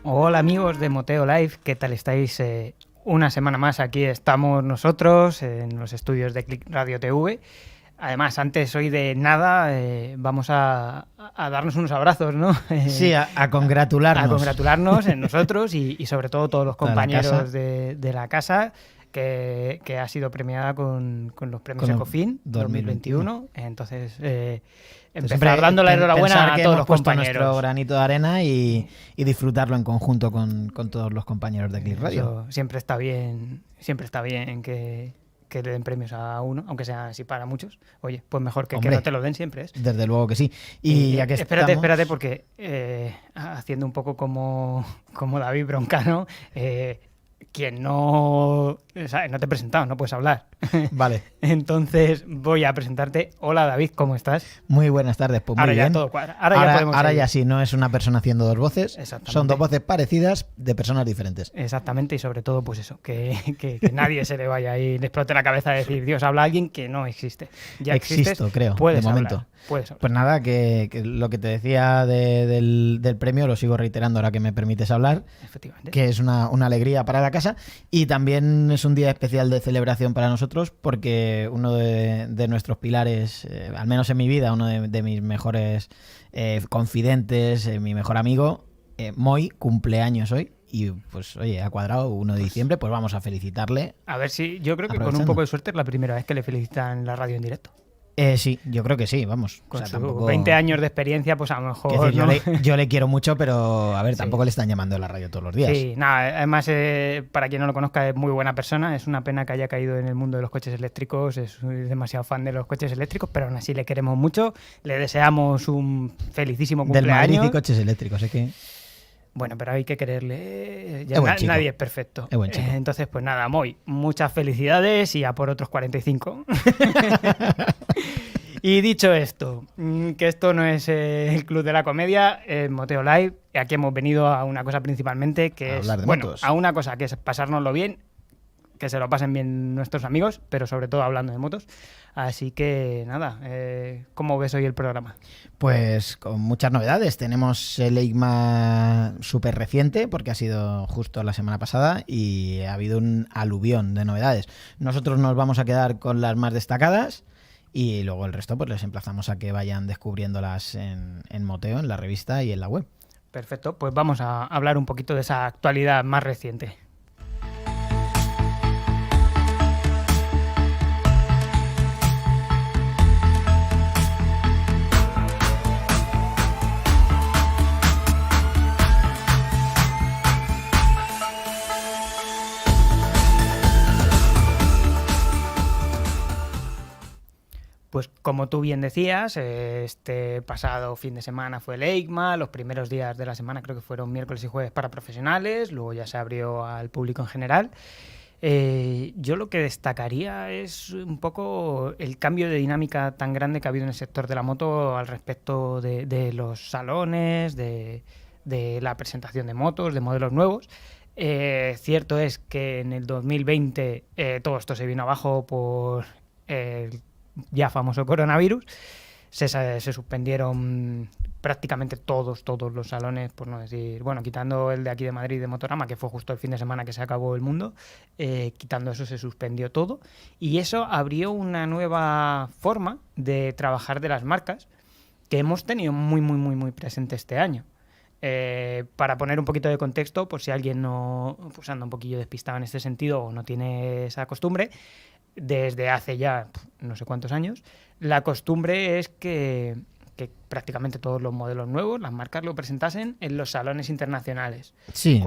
Hola amigos de Moteo Live, ¿qué tal estáis? Una semana más aquí estamos nosotros en los estudios de Click Radio TV. Además, antes hoy de nada vamos a darnos unos abrazos, ¿no? Sí, a congratularnos. A congratularnos en nosotros y sobre todo todos los compañeros de la casa que ha sido premiada con los premios Ecofin 2021. Entonces, empezar dando la enhorabuena a todos los compañeros. Nuestro granito de arena y disfrutarlo en conjunto con todos los compañeros de Click Radio. Eso siempre está bien que le den premios a uno, aunque sea así para muchos. Oye, pues mejor que no te lo den siempre es. Desde luego que sí. Y ya que espérate, porque haciendo un poco como David Broncano, quien no te he presentado, no puedes hablar. Vale. Entonces voy a presentarte. Hola David, ¿cómo estás? Muy buenas tardes, pues muy bien. Ahora ya todo cuadra. Ahora ya sí, no es una persona haciendo dos voces, son dos voces parecidas de personas diferentes. Exactamente, y sobre todo pues eso, que nadie se le vaya ahí, le explote la cabeza a decir, Dios, habla alguien que no existe. Ya Existo, creo, puedes de momento. Hablar, puedes hablar. Pues nada, que lo que te decía del premio lo sigo reiterando ahora que me permites hablar. Efectivamente. Que es una alegría para la casa y también es un día especial de celebración para nosotros porque uno de nuestros pilares, al menos en mi vida, uno de mis mejores confidentes, mi mejor amigo, Moy, cumpleaños hoy. Y pues oye, ha cuadrado 1 de diciembre, pues vamos a felicitarle. A ver si, yo creo que con un poco de suerte es la primera vez que le felicitan en la radio en directo. Sí, yo creo que sí, vamos. Con tampoco 20 años de experiencia, pues a lo mejor... Decir, ¿no? yo le quiero mucho, pero a ver, tampoco le están llamando a la radio todos los días. Sí, nada, además, para quien no lo conozca, es muy buena persona. Es una pena que haya caído en el mundo de los coches eléctricos. Es demasiado fan de los coches eléctricos, pero aún así le queremos mucho. Le deseamos un felicísimo cumpleaños. Del Madrid y coches eléctricos, es que... Bueno, pero hay que quererle. Ya nadie es perfecto. Es buen chico. Entonces, pues nada, Moy, muchas felicidades y a por otros 45. Y dicho esto, que esto no es el Club de la Comedia, Moteo Live. Aquí hemos venido a una cosa principalmente que es. Motos. A una cosa que es pasárnoslo bien, que se lo pasen bien nuestros amigos, pero sobre todo hablando de motos. Así que nada, ¿cómo ves hoy el programa? Pues con muchas novedades. Tenemos el EICMA súper reciente, porque ha sido justo la semana pasada, y ha habido un aluvión de novedades. Nosotros nos vamos a quedar con las más destacadas, y luego el resto pues les emplazamos a que vayan descubriéndolas en Moteo, en la revista y en la web. Perfecto, pues vamos a hablar un poquito de esa actualidad más reciente. Pues como tú bien decías, este pasado fin de semana fue el EICMA, los primeros días de la semana creo que fueron miércoles y jueves para profesionales, luego ya se abrió al público en general. Yo lo que destacaría es un poco el cambio de dinámica tan grande que ha habido en el sector de la moto al respecto de los salones, de la presentación de motos, de modelos nuevos. Cierto es que en el 2020 todo esto se vino abajo por el ya famoso coronavirus. Se suspendieron prácticamente todos los salones, por no decir, bueno, quitando el de aquí de Madrid de Motorama, que fue justo el fin de semana que se acabó el mundo, quitando eso se suspendió todo y eso abrió una nueva forma de trabajar de las marcas que hemos tenido muy presente este año. Para poner un poquito de contexto, por si alguien no pues anda un poquillo despistado en este sentido o no tiene esa costumbre, desde hace ya no sé cuántos años, la costumbre es que prácticamente todos los modelos nuevos, las marcas lo presentasen en los salones internacionales. Sí,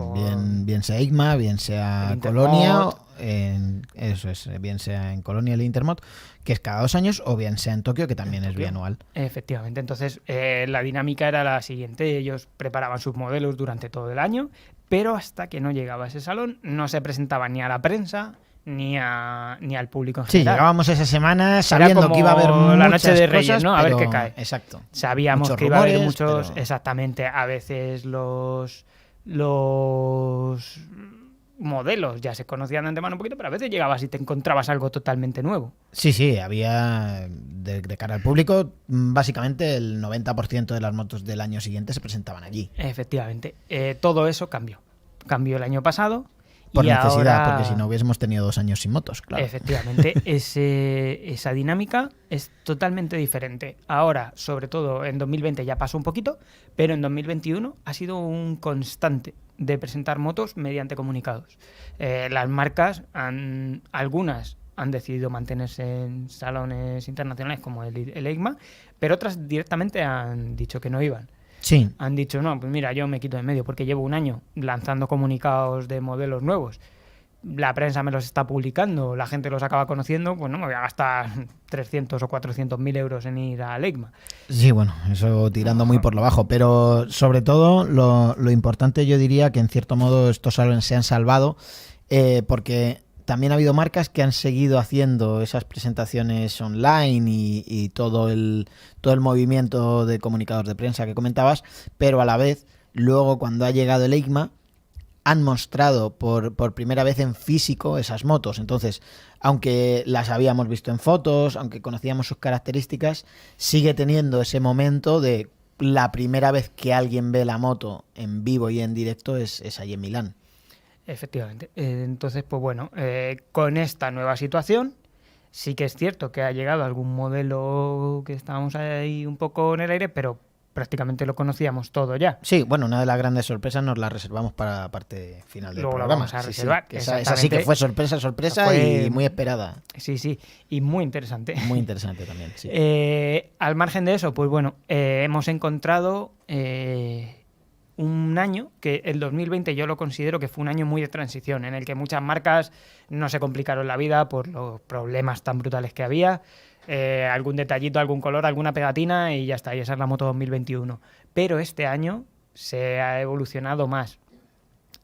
bien sea EICMA, bien sea Colonia, eso es, bien sea en Colonia el Intermot, que es cada 2 años, o bien sea en Tokio, que también es bianual. Efectivamente, entonces la dinámica era la siguiente, ellos preparaban sus modelos durante todo el año, pero hasta que no llegaba a ese salón no se presentaba ni a la prensa ni al público en general. Sí, llegábamos esa semana sabiendo que iba a haber muchas la noche de Reyes, cosas, ¿no? A ver pero... qué cae. Exacto. Sabíamos muchos que iba a haber rumores, muchos, pero... exactamente, a veces los modelos ya se conocían de antemano un poquito, pero a veces llegabas y te encontrabas algo totalmente nuevo. Sí, había de cara al público, básicamente el 90% de las motos del año siguiente se presentaban allí. Efectivamente. Todo eso cambió. Cambió el año pasado. Por y necesidad, ahora, porque si no hubiésemos tenido 2 años sin motos, claro. efectivamente, esa dinámica es totalmente diferente. Ahora, sobre todo en 2020 ya pasó un poquito, pero en 2021 ha sido un constante de presentar motos mediante comunicados. Las marcas, algunas han decidido mantenerse en salones internacionales como el EICMA, pero otras directamente han dicho que no iban. Sí. Han dicho, no, pues mira, yo me quito de medio porque llevo un año lanzando comunicados de modelos nuevos. La prensa me los está publicando, la gente los acaba conociendo, pues no me voy a gastar 300 o 400 mil euros en ir a EICMA. Sí, bueno, eso tirando muy por lo bajo, pero sobre todo lo importante yo diría que en cierto modo estos salones se han salvado porque también ha habido marcas que han seguido haciendo esas presentaciones online y todo el movimiento de comunicados de prensa que comentabas, pero a la vez, luego cuando ha llegado el EICMA, han mostrado por primera vez en físico esas motos. Entonces, aunque las habíamos visto en fotos, aunque conocíamos sus características, sigue teniendo ese momento de la primera vez que alguien ve la moto en vivo y en directo es allí en Milán. Efectivamente. Entonces, pues bueno, con esta nueva situación, sí que es cierto que ha llegado algún modelo que estábamos ahí un poco en el aire, pero prácticamente lo conocíamos todo ya. Sí, bueno, una de las grandes sorpresas nos la reservamos para la parte final del Luego la programa. vamos a reservar. Sí, esa sí que fue sorpresa Fue- y muy esperada. Sí, y muy interesante. Muy interesante también, sí. Al margen de eso, pues bueno, hemos encontrado un año que el 2020 yo lo considero que fue un año muy de transición, en el que muchas marcas no se complicaron la vida por los problemas tan brutales que había. Algún detallito, algún color, alguna pegatina y ya está, y esa es la moto 2021. Pero este año se ha evolucionado más.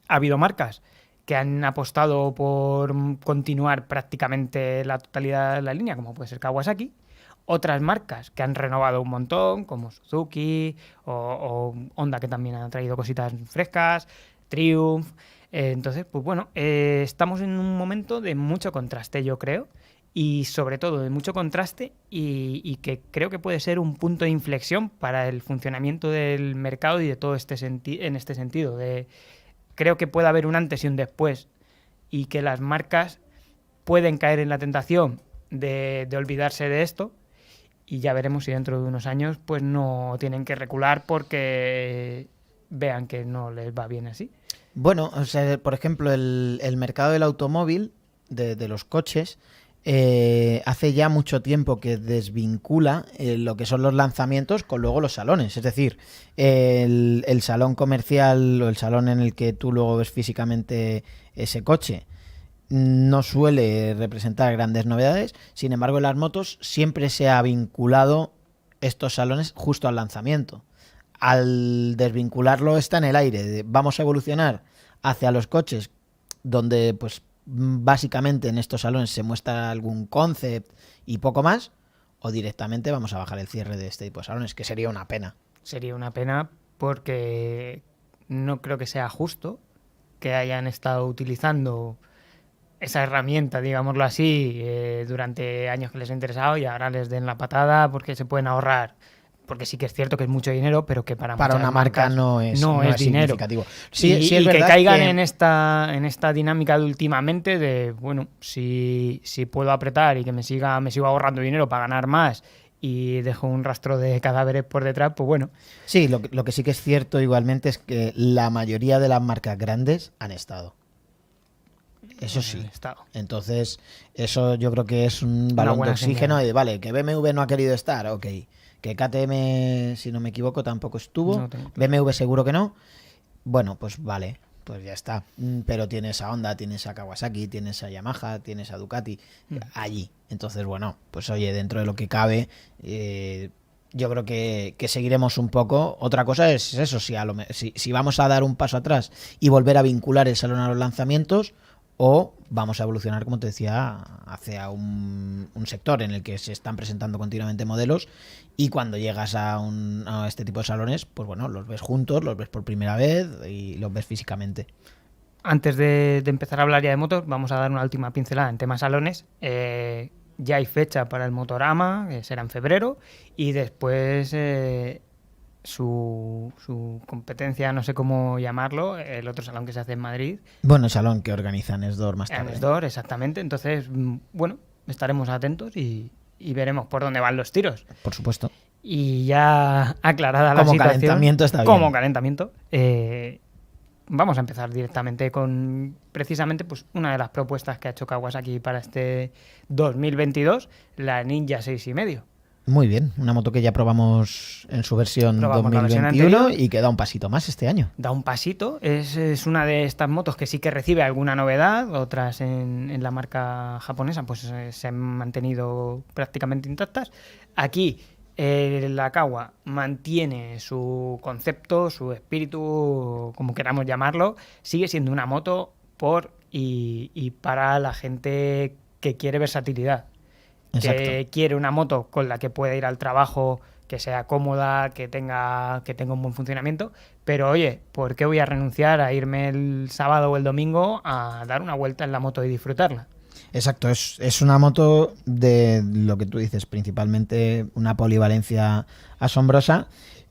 Ha habido marcas que han apostado por continuar prácticamente la totalidad de la línea, como puede ser Kawasaki. Otras marcas que han renovado un montón, como Suzuki o Honda, que también han traído cositas frescas, Triumph. Entonces, pues bueno, estamos en un momento de mucho contraste, yo creo, y sobre todo de mucho contraste y que creo que puede ser un punto de inflexión para el funcionamiento del mercado y de todo en este sentido. Creo que puede haber un antes y un después y que las marcas pueden caer en la tentación de olvidarse de esto. Y ya veremos si dentro de unos años pues no tienen que recular porque vean que no les va bien así. Bueno, o sea, por ejemplo, el mercado del automóvil, de los coches, hace ya mucho tiempo que desvincula lo que son los lanzamientos con luego los salones. Es decir, el salón comercial o el salón en el que tú luego ves físicamente ese coche no suele representar grandes novedades. Sin embargo, en las motos siempre se ha vinculado estos salones justo al lanzamiento. Al desvincularlo está en el aire. Vamos a evolucionar hacia los coches donde pues básicamente en estos salones se muestra algún concept y poco más, o directamente vamos a bajar el cierre de este tipo de salones, que sería una pena. Sería una pena porque no creo que sea justo que hayan estado utilizando esa herramienta, digámoslo así, durante años que les ha interesado y ahora les den la patada porque se pueden ahorrar. Porque sí que es cierto que es mucho dinero, pero que para una marca no es dinero. Significativo. Sí, y es que verdad caigan que en esta dinámica de últimamente de, bueno, si puedo apretar y que me sigo ahorrando dinero para ganar más y dejo un rastro de cadáveres por detrás, pues bueno. Sí, lo que sí que es cierto igualmente es que la mayoría de las marcas grandes han estado. Eso sí. Entonces, eso yo creo que es un balón de oxígeno. Y vale, que BMW no ha querido estar, ok. Que KTM, si no me equivoco, tampoco estuvo. No BMW seguro que no. Bueno, pues vale, pues ya está. Pero tienes a Honda, tienes a Kawasaki, tienes a Yamaha, tienes a Ducati allí. Entonces, bueno, pues oye, dentro de lo que cabe, yo creo que seguiremos un poco. Otra cosa es eso, si vamos a dar un paso atrás y volver a vincular el salón a los lanzamientos, o vamos a evolucionar, como te decía, hacia un sector en el que se están presentando continuamente modelos y cuando llegas a este tipo de salones, pues bueno, los ves juntos, los ves por primera vez y los ves físicamente. antes de empezar a hablar ya de motos, vamos a dar una última pincelada en temas salones. Ya hay fecha para el Motorama, que será en febrero, y después su competencia, no sé cómo llamarlo, el otro salón que se hace en Madrid. Bueno, el salón que organiza Nesdor más tarde. Nesdor, exactamente. Entonces, bueno, estaremos atentos y veremos por dónde van los tiros. Por supuesto. Y ya aclarada la situación... Como calentamiento está bien. Como calentamiento, vamos a empezar directamente con precisamente pues una de las propuestas que ha hecho Kawasaki para este 2022, la Ninja 6,5. Muy bien, una moto que ya probamos en su versión 2021 y que da un pasito más este año. Da un pasito, es una de estas motos que sí que recibe alguna novedad, otras en la marca japonesa pues se han mantenido prácticamente intactas. Aquí la Kawa mantiene su concepto, su espíritu, como queramos llamarlo, sigue siendo una moto por y para la gente que quiere versatilidad. Exacto. Que quiere una moto con la que pueda ir al trabajo, que sea cómoda, que tenga un buen funcionamiento, pero oye, ¿por qué voy a renunciar a irme el sábado o el domingo a dar una vuelta en la moto y disfrutarla? Exacto, es una moto de lo que tú dices, principalmente una polivalencia asombrosa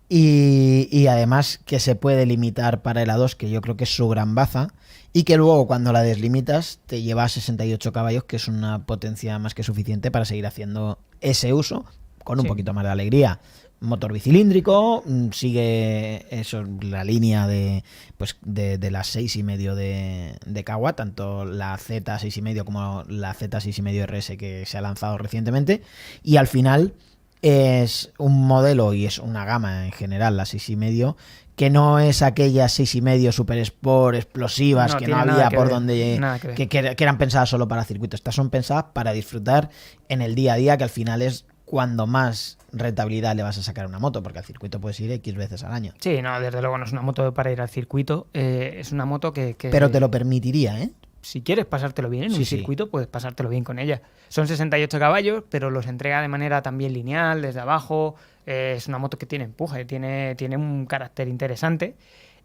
y además que se puede limitar para el A2, que yo creo que es su gran baza, y que luego cuando la deslimitas te lleva a 68 caballos, que es una potencia más que suficiente para seguir haciendo ese uso con un poquito más de alegría. Motor bicilíndrico, sigue eso, la línea de las 6,5 de Kawa, tanto la Z6,5 como la Z6,5 RS que se ha lanzado recientemente, y al final es un modelo y es una gama en general, la 6,5, que no es aquellas 6,5 Super Sport explosivas que no había por donde que eran pensadas solo para circuitos. Estas son pensadas para disfrutar en el día a día, que al final es cuando más rentabilidad le vas a sacar a una moto, porque al circuito puedes ir X veces al año. Sí, no, desde luego no es una moto para ir al circuito, es una moto que... Pero te lo permitiría, ¿eh? Si quieres pasártelo bien en un circuito, puedes pasártelo bien con ella. Son 68 caballos, pero los entrega de manera también lineal, desde abajo. Es una moto que tiene empuje, tiene un carácter interesante.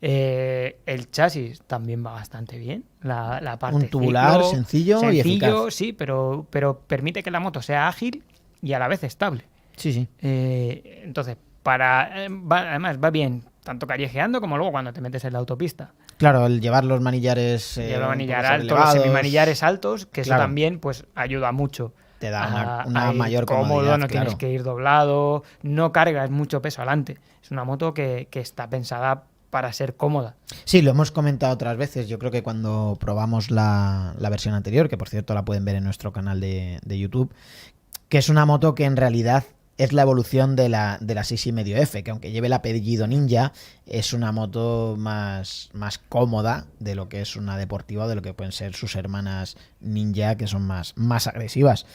El chasis también va bastante bien. La parte un tubular ciclo, sencillo y eficaz. Sí, pero permite que la moto sea ágil y a la vez estable. Sí. Entonces, además va bien tanto callejeando como luego cuando te metes en la autopista. Claro, el llevar los manillares manillar altos, los semimanillares altos, que claro, eso también pues ayuda mucho. Te da una mayor cómodo, comodidad, no tienes que ir doblado, no cargas mucho peso adelante. Es una moto que está pensada para ser cómoda. Sí, lo hemos comentado otras veces. Yo creo que cuando probamos la versión anterior, que por cierto la pueden ver en nuestro canal de YouTube, que es una moto que en realidad es la evolución de la 6,5F, que aunque lleve el apellido Ninja, es una moto más cómoda de lo que es una deportiva o de lo que pueden ser sus hermanas Ninja, que son más agresivas.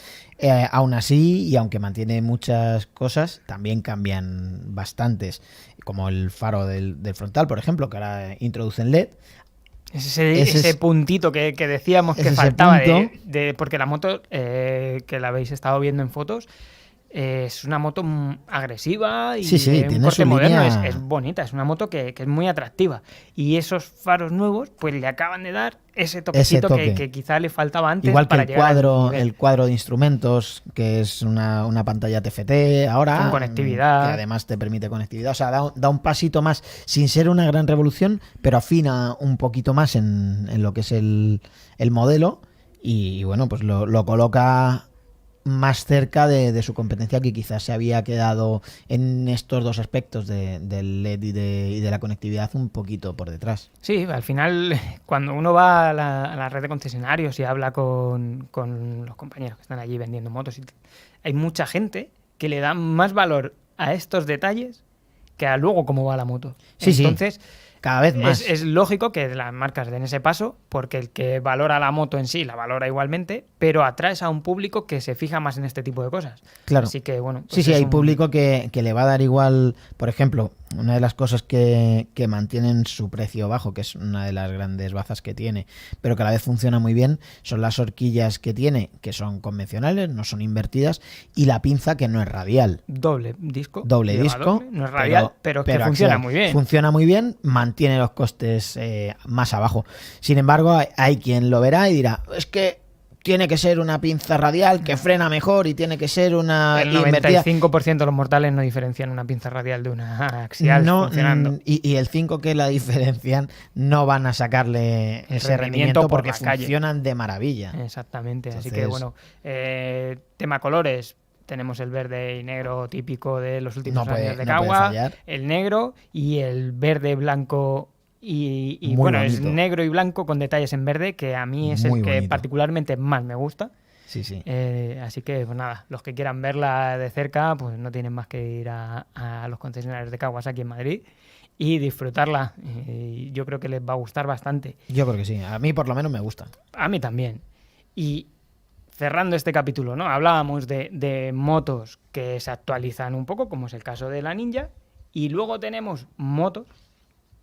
Aún así, y aunque mantiene muchas cosas, también cambian bastantes, como el faro del frontal, por ejemplo, que ahora introducen LED. Ese puntito que decíamos que faltaba, porque la moto, que la habéis estado viendo en fotos, es una moto agresiva y tiene un corte su moderno, línea... es bonita, es una moto que es muy atractiva. Y esos faros nuevos pues le acaban de dar ese toquecito que quizá le faltaba antes. Igual que para el cuadro de instrumentos, que es una pantalla TFT ahora, con conectividad, que además te permite conectividad. O sea, da un pasito más, sin ser una gran revolución, pero afina un poquito más en lo que es el modelo y bueno, pues lo coloca más cerca de su competencia, que quizás se había quedado en estos dos aspectos del LED y de la conectividad un poquito por detrás. Sí, al final cuando uno va a la red de concesionarios y habla con los compañeros que están allí vendiendo motos, hay mucha gente que le da más valor a estos detalles que a luego cómo va la moto. Entonces, cada vez más. Es lógico que las marcas den ese paso, porque el que valora la moto en sí la valora igualmente, pero atraes a un público que se fija más en este tipo de cosas. Claro. Así que, bueno. Pues sí, hay público que le va a dar igual, por ejemplo, una de las cosas que mantienen su precio bajo, que es una de las grandes bazas que tiene, pero que a la vez funciona muy bien, son las horquillas que tiene, que son convencionales, no son invertidas, y la pinza que no es radial. Doble disco. No es radial, pero que funciona muy bien. Funciona muy bien, mantiene los costes más abajo. Sin embargo, hay quien lo verá y dirá, es que tiene que ser una pinza radial que frena mejor y tiene que ser una El invertida. 95% de los mortales no diferencian una pinza radial de una axial funcionando. Y el 5 que la diferencian no van a sacarle ese rendimiento porque funcionan de maravilla. Exactamente. Entonces... Así que bueno, tema colores. Tenemos el verde y negro típico de los últimos años de Kawa, el negro y el verde, blanco y bueno, bonito. Es negro y blanco con detalles en verde, que a mí es muy el que bonito. Particularmente más me gusta. Sí, sí. Así que, pues nada, los que quieran verla de cerca, pues no tienen más que ir a los concesionarios de Kawasaki en Madrid y disfrutarla. Yo creo que les va a gustar bastante. Yo creo que sí. A mí por lo menos me gusta. A mí también. Y cerrando este capítulo, ¿no? Hablábamos de motos que se actualizan un poco, como es el caso de la Ninja, y luego tenemos motos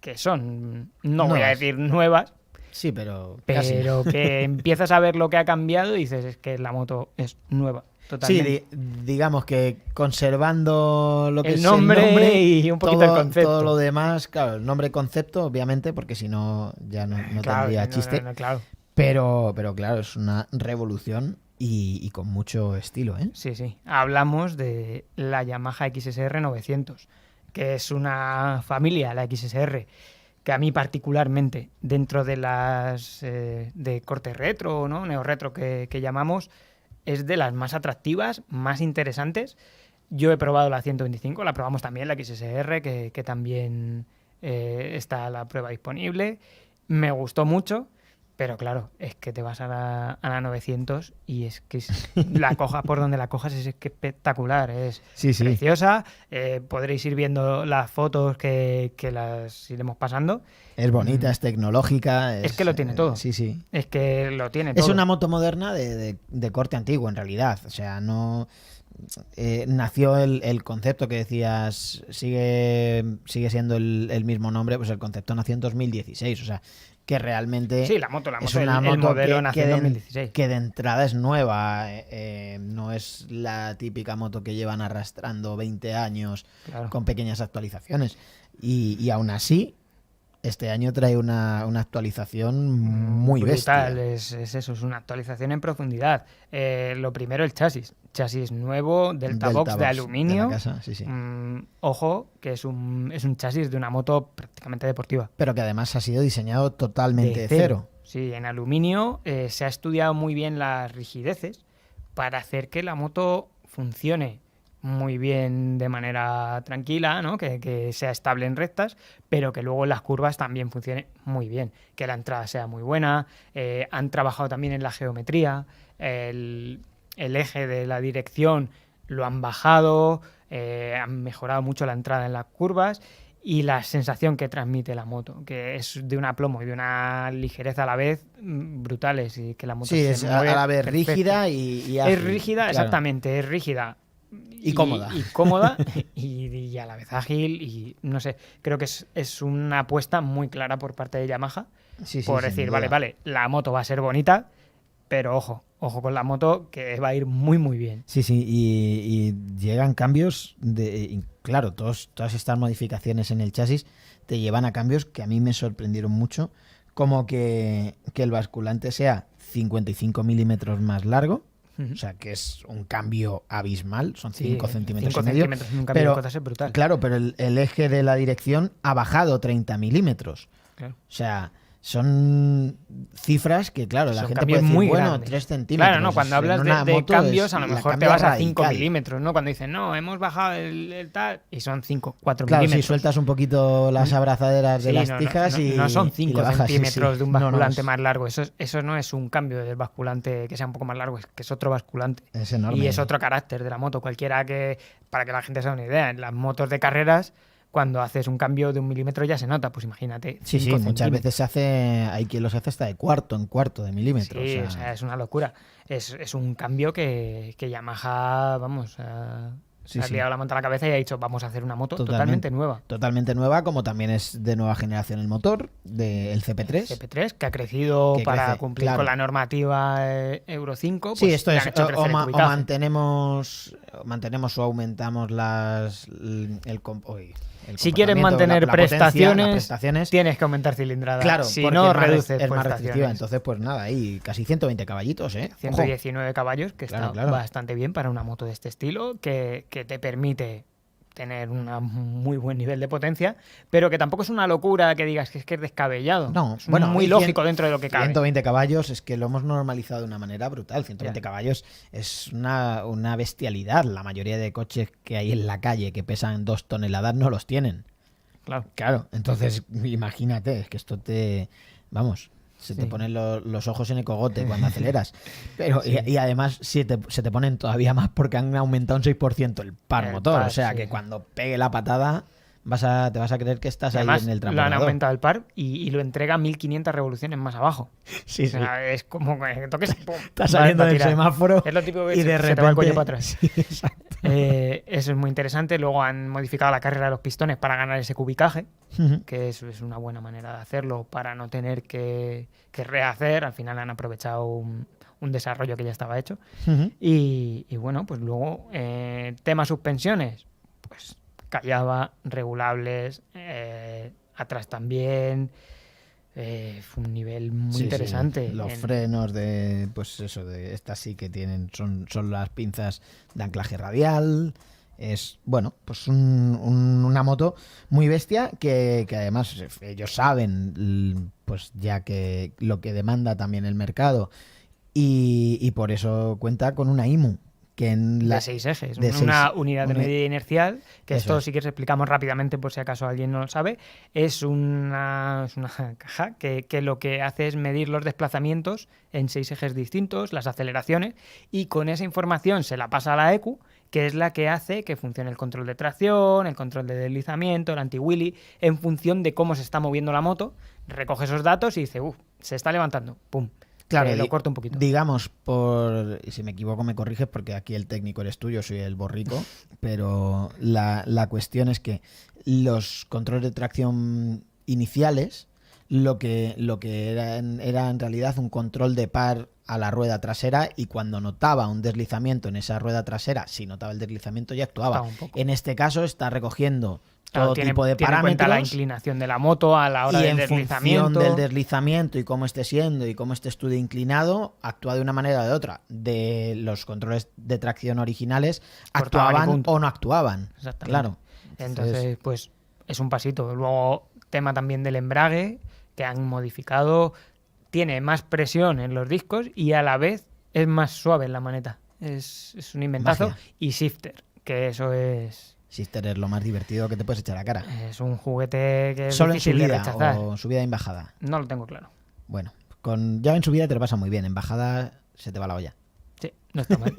que son, no voy a decir nuevas, sí, pero que empiezas a ver lo que ha cambiado y dices, es que la moto es nueva. Totalmente. Sí, digamos que conservando lo que el nombre, es el nombre y un poquito el concepto. Todo lo demás, claro, el nombre concepto, obviamente, porque si no ya no tendría chiste. Claro. Pero claro, es una revolución y con mucho estilo, ¿eh? Sí, sí. Hablamos de la Yamaha XSR 900, que es una familia, la XSR, que a mí particularmente, dentro de las de corte retro, ¿no? Neo-retro que llamamos, es de las más atractivas, más interesantes. Yo he probado la 125, la probamos también, la XSR, que también está la prueba disponible. Me gustó mucho. Pero claro, es que te vas a la 900 y es que la cojas por donde la cojas, es que espectacular, es preciosa. Podréis ir viendo las fotos que las iremos pasando. Es bonita, es tecnológica. Es que lo tiene todo. Sí. Es que lo tiene todo. Es una moto moderna de corte antiguo, en realidad. O sea, no... nació el concepto que decías, sigue siendo el mismo nombre, pues el concepto nació en 2016, o sea, que realmente sí, la moto es una moto modelo nació en 2016. Que de entrada es nueva, no es la típica moto que llevan arrastrando 20 años con pequeñas actualizaciones, y aún así este año trae una actualización muy brutal, bestia. Es eso, es una actualización en profundidad. Lo primero, el chasis. Chasis nuevo, Delta Box de aluminio. De la casa, sí. Ojo, que es un chasis de una moto prácticamente deportiva. Pero que además ha sido diseñado totalmente de cero. Sí, en aluminio se ha estudiado muy bien las rigideces para hacer que la moto funcione muy bien de manera tranquila, ¿no? Que sea estable en rectas, pero que luego en las curvas también funcione muy bien, que la entrada sea muy buena. Han trabajado también en la geometría, el eje de la dirección lo han bajado, han mejorado mucho la entrada en las curvas y la sensación que transmite la moto, que es de un aplomo y de una ligereza a la vez brutales, y que la moto es mueve a la vez perfecto. Rígida y ágil, es rígida, claro. Exactamente, es rígida y cómoda. Y cómoda y a la vez ágil, y no sé, creo que es una apuesta muy clara por parte de Yamaha por decir, vale, la moto va a ser bonita, pero ojo con la moto, que va a ir muy muy bien. Sí, y llegan cambios claro, todas estas modificaciones en el chasis te llevan a cambios que a mí me sorprendieron mucho, como que el basculante sea 55 milímetros más largo. O sea, que es un cambio abismal, son 5 centímetros y medio. Un cambio de cotas es brutal. Claro, pero el eje de la dirección ha bajado 30 milímetros. Claro. O sea, son cifras que, claro, la gente puede decir, muy bueno, grandes. 3 centímetros. Claro, no, cuando hablas de cambios, a lo mejor te vas a 5 milímetros, ¿no? Cuando dicen, no, hemos bajado el tal, y son 4 claro, milímetros. Si sueltas un poquito las abrazaderas de las tijas no son 5 centímetros de un basculante es... más largo. Eso no es un cambio del basculante que sea un poco más largo, es que es otro basculante. Es enorme. Y es otro carácter de la moto. Cualquiera para que la gente se haga una idea, en las motos de carreras, cuando haces un cambio de 1 milímetro ya se nota, pues imagínate. Sí, muchas veces hay quien los hace hasta de cuarto en cuarto de milímetro. Sí, o sea, es una locura. Es un cambio que Yamaha, vamos, Sí, ha sí. liado la manta a la cabeza y ha dicho, vamos a hacer una moto totalmente nueva. Totalmente nueva, como también es de nueva generación el motor, del CP3. CP3, que ha crecido Que para crece, cumplir claro. con la normativa Euro 5. Sí, Pues esto le es han hecho o, crecer el o cubitaje. mantenemos o aumentamos el Si quieres comportamiento, mantener la potencia, las prestaciones, prestaciones. tienes que aumentar cilindrada. Claro, si porque no, es más, reduces es más restrictiva. prestaciones. Entonces, pues nada, ahí casi 120 caballitos, ¿eh? Ojo. 119 caballos, que Claro, está claro. bastante bien para una moto de este estilo, que te permite tener un muy buen nivel de potencia, pero que tampoco es una locura que digas que es descabellado. No, es bueno, muy y lógico dentro de lo que cabe. 120 caballos es que lo hemos normalizado de una manera brutal. 120 Ya. caballos es una bestialidad. La mayoría de coches que hay en la calle que pesan 2 toneladas no los tienen. Claro. Claro, entonces imagínate, es que esto vamos, se te Sí. ponen los ojos en el cogote cuando aceleras. Pero Sí. y además se te ponen todavía más porque han aumentado un 6% el par El motor. par, O sea sí. que cuando pegue la patada te vas a creer que estás ahí Además, en el lo han transbordador. aumentado el par y lo entrega 1500 revoluciones más abajo. Sí, O sí. sea, es como que toques. ¡Pum! Estás saliendo Va a del tirar. semáforo Es lo típico que y de se te va el cuello repente... para atrás. Sí, exacto. Eso es muy interesante. Luego han modificado la carrera de los pistones para ganar ese cubicaje, Ujú. que es una buena manera de hacerlo para no tener que rehacer. Al final han aprovechado un desarrollo que ya estaba hecho. Ujú. Y bueno, pues luego, tema suspensiones, pues callaba, regulables, atrás también. Fue un nivel muy Sí, sí. interesante. Los frenos pues eso, de estas sí que son las pinzas de anclaje radial. Es, bueno, pues una moto muy bestia que además ellos saben, pues ya que lo que demanda también el mercado y por eso cuenta con una IMU. Que en De 6 ejes, de una seis- unidad de una- medida inercial, que Eso esto es. sí que os explicamos rápidamente por si acaso alguien no lo sabe, es una caja que lo que hace es medir los desplazamientos en 6 ejes distintos, las aceleraciones, y con esa información se la pasa a la ECU, que es la que hace que funcione el control de tracción, el control de deslizamiento, el anti-wheelie, en función de cómo se está moviendo la moto, recoge esos datos y dice, se está levantando, pum. Claro, Lo corto un poquito. digamos, y si me equivoco me corriges porque aquí el técnico eres tú, yo soy el borrico, pero la cuestión es que los controles de tracción iniciales lo que era en realidad un control de par a la rueda trasera y cuando notaba un deslizamiento en esa rueda trasera, si notaba el deslizamiento ya actuaba. Estaba un poco. En este caso está recogiendo Claro, todo tipo de tiene en cuenta la parámetros inclinación de la moto a la hora y del en deslizamiento. función del deslizamiento y cómo esté siendo y cómo esté estudio inclinado, actúa de una manera o de otra. De los controles de tracción originales Cortaban y actuaban punto. o no actuaban. Exactamente. Claro. Entonces, pues es un pasito. Luego, tema también del embrague, que han modificado. Tiene más presión en los discos y a la vez es más suave en la maneta. Es un inventazo. Magia. Y shifter, que eso es Sister es lo más divertido que te puedes echar a cara. un juguete que es Solo en difícil de subida rechazar. o subida y en bajada. No lo tengo claro. Bueno, ya en subida te lo pasa muy bien, en bajada se te va la olla. Sí, no está mal.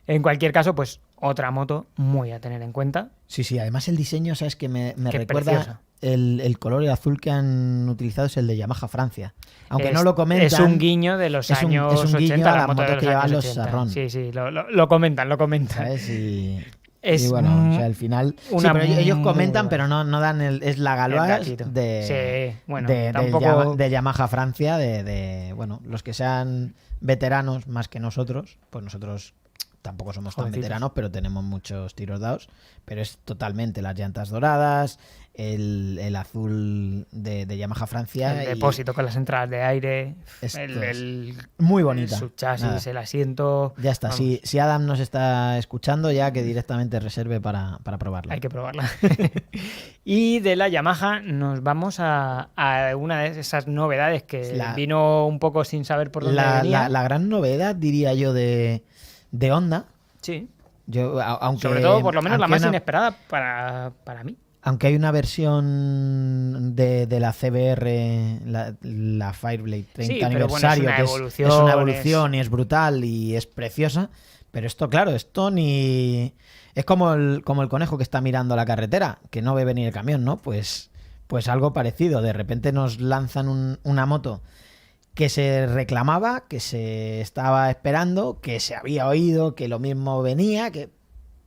En cualquier caso, pues otra moto muy a tener en cuenta. Sí, sí, además el diseño, sabes que me Qué recuerda preciosa. el color, el azul que han utilizado es el de Yamaha Francia. Aunque no Es- lo comentan. Es un guiño de los es un- años es un guiño 80, a la las moto de motos los que llevan años los 80. Sarrón. Sí, sí, lo comentan. ¿Sabes? Y Es bueno, o sea, al final. Sí, una pero ellos muy comentan, buena. pero no dan es la El galois datito. de, Sí, bueno, de tampoco... de Yamaha Francia, bueno, los que sean veteranos más que nosotros, pues nosotros tampoco somos tan Jovencitos. veteranos, pero tenemos muchos tiros dados, pero es totalmente las llantas doradas, el azul de Yamaha Francia. El depósito con las entradas de aire, Esto el muy bonita. su chasis, Nada. el asiento. Ya está, Vamos, si Adam nos está escuchando, ya que directamente reserve para probarla. hay que probarla. Y de la Yamaha nos vamos a una de esas novedades que La- vino un poco sin saber por dónde venía. la gran novedad, diría yo, de Honda, Sí, aunque sobre todo, por lo menos la aunque más una- inesperada para mí. Aunque hay una versión de la CBR, la Fireblade 30 Sí, pero bueno, es aniversario, una que evolución, es una evolución y es brutal y es preciosa, pero esto, claro, esto ni... Es como el conejo que está mirando la carretera, que no ve venir el camión, ¿no? Pues algo parecido. De repente nos lanzan una moto que se reclamaba, que se estaba esperando, que se había oído, que lo mismo venía, que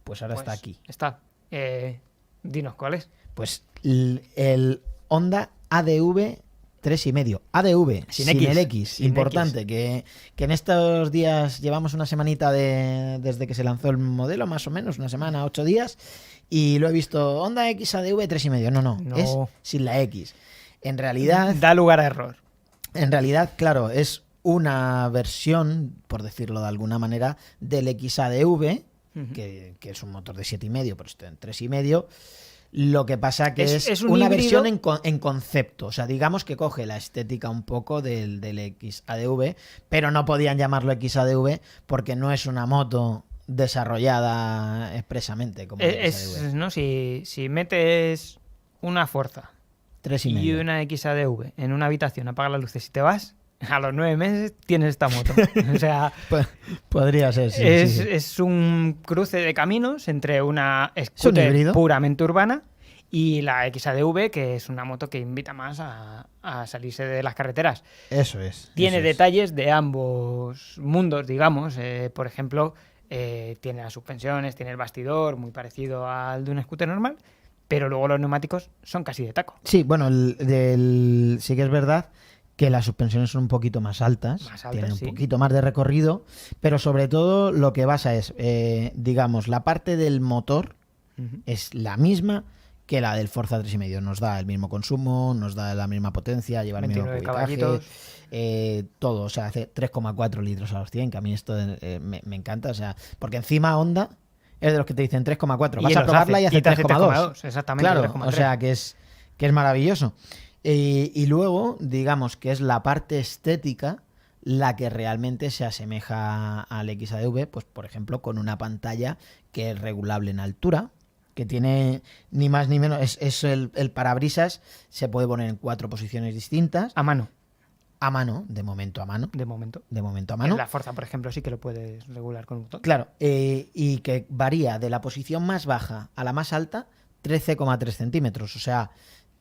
Pues ahora Pues está aquí. Está. Dinos cuál es. Pues el Honda ADV 3,5. ADV, Sin sin X, el X. sin Importante, que en estos días llevamos una semanita desde que se lanzó el modelo, más o menos, una semana, 8 días, y lo he visto, Honda X ADV 3,5. No, No. es sin la X. En realidad, Da lugar a error. claro, es una versión, por decirlo de alguna manera, del XADV, que es un motor de 7,5, pero está en 3,5. Lo que pasa que es un una híbrido versión en concepto. O sea, digamos que coge la estética un poco del XADV, pero no podían llamarlo XADV porque no es una moto desarrollada expresamente como el XADV. ¿No? Si metes una Forza 3,5. y una XADV en una habitación, apagas las luces y te vas, a los 9 meses tienes esta moto. O sea, Podría ser, sí. es un cruce de caminos entre una scooter híbrido puramente urbana y la XADV, que es una moto que invita más a salirse de las carreteras. Eso es. Tiene eso es. detalles de ambos mundos, digamos. Por ejemplo, tiene las suspensiones, tiene el bastidor muy parecido al de un scooter normal, pero luego los neumáticos son casi de taco. Sí, bueno, sí que es verdad que las suspensiones son un poquito más altas, tienen un poquito más de recorrido, pero sobre todo lo que basa es, digamos, la parte del motor es la misma que la del Forza 3,5. Nos da el mismo consumo, nos da la misma potencia, lleva el mismo cubicaje, todo, o sea, hace 3,4 litros a los 100, que a mí esto me encanta, o sea, porque encima Honda es de los que te dicen 3,4, vas a probarla y hace 3,2. Exactamente. Claro, 3,3. o sea, que es maravilloso. Y luego, digamos que es la parte estética la que realmente se asemeja al XADV, pues por ejemplo con una pantalla que es regulable en altura, que tiene ni más ni menos, es el parabrisas, se puede poner en 4 posiciones distintas. A mano. A mano, de momento a mano. De momento. De momento a mano. En la Forza, por ejemplo, sí que lo puedes regular con un botón. Claro, y que varía de la posición más baja a la más alta 13,3 centímetros, o sea,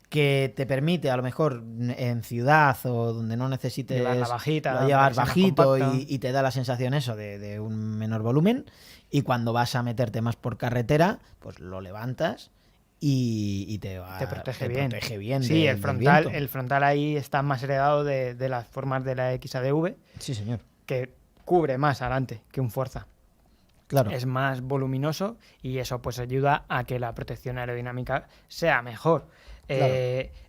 que te permite a lo mejor en ciudad o donde no necesites llevarla bajita, lo llevas bajito y te da la sensación eso de un menor volumen, y cuando vas a meterte más por carretera pues lo levantas y te protege bien. Sí, el frontal ahí está más heredado de las formas de la XADV. Sí, señor. Que cubre más adelante que un Forza. Claro. Es más voluminoso y eso pues ayuda a que la protección aerodinámica sea mejor. Claro.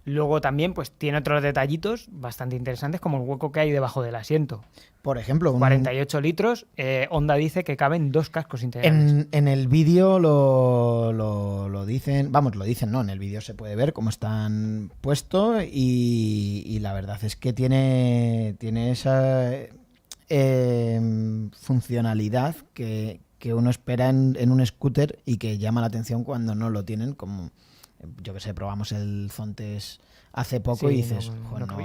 Luego también pues tiene otros detallitos bastante interesantes, como el hueco que hay debajo del asiento. Por ejemplo, 48 litros. Honda dice que caben 2 cascos integrales. En el vídeo lo dicen, lo dicen, no, en el vídeo se puede ver cómo están puestos y la verdad es que tiene esa funcionalidad que uno espera en un scooter y que llama la atención cuando no lo tienen, como yo que sé, probamos el Zontes hace poco y dices,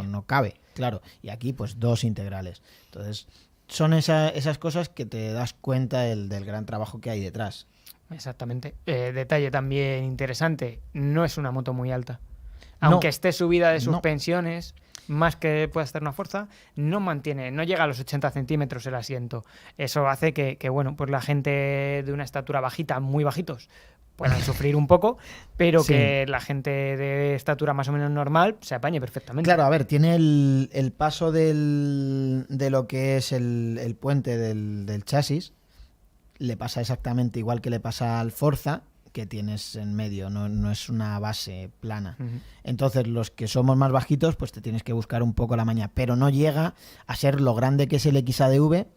no cabe, claro, y aquí pues 2 integrales. Entonces son esas cosas que te das cuenta del gran trabajo que hay detrás. Exactamente. Detalle también interesante, no es una moto muy alta. Aunque esté subida de suspensiones, más que pueda estar una Forza, no llega a los 80 centímetros el asiento. Eso hace que bueno, pues la gente de una estatura bajita, muy bajitos, puedan sufrir un poco, pero sí, que la gente de estatura más o menos normal se apañe perfectamente. Claro, a ver, tiene el paso de lo que es el puente del chasis, le pasa exactamente igual que le pasa al Forza, que tienes en medio, no es una base plana. Entonces los que somos más bajitos pues te tienes que buscar un poco la maña, pero no llega a ser lo grande que es el XADV,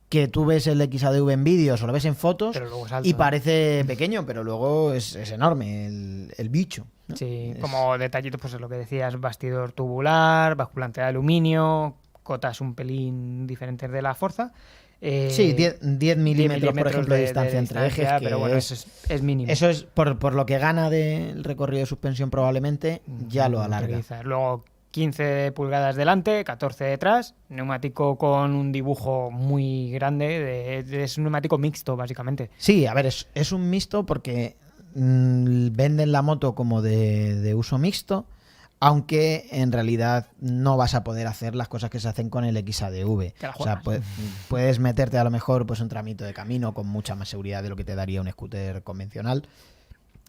que tú ves el XADV en vídeos o lo ves en fotos y parece pequeño, pero luego es enorme el bicho, ¿no? Sí, como detallito, pues es lo que decías, bastidor tubular, basculante de aluminio, cotas un pelín diferentes de la Forza. Sí, 10 milímetros, por ejemplo, de distancia entre ejes, que pero bueno, es mínimo. Eso es por lo que gana del recorrido de suspensión, probablemente ya lo alarga. Luego 15 pulgadas delante, 14 detrás, neumático con un dibujo muy grande, es un neumático mixto, básicamente. Sí, a ver, es un mixto porque venden la moto como de uso mixto, aunque en realidad no vas a poder hacer las cosas que se hacen con el XADV. Te la O sea, juegas. puedes meterte a lo mejor pues un tramito de camino con mucha más seguridad de lo que te daría un scooter convencional.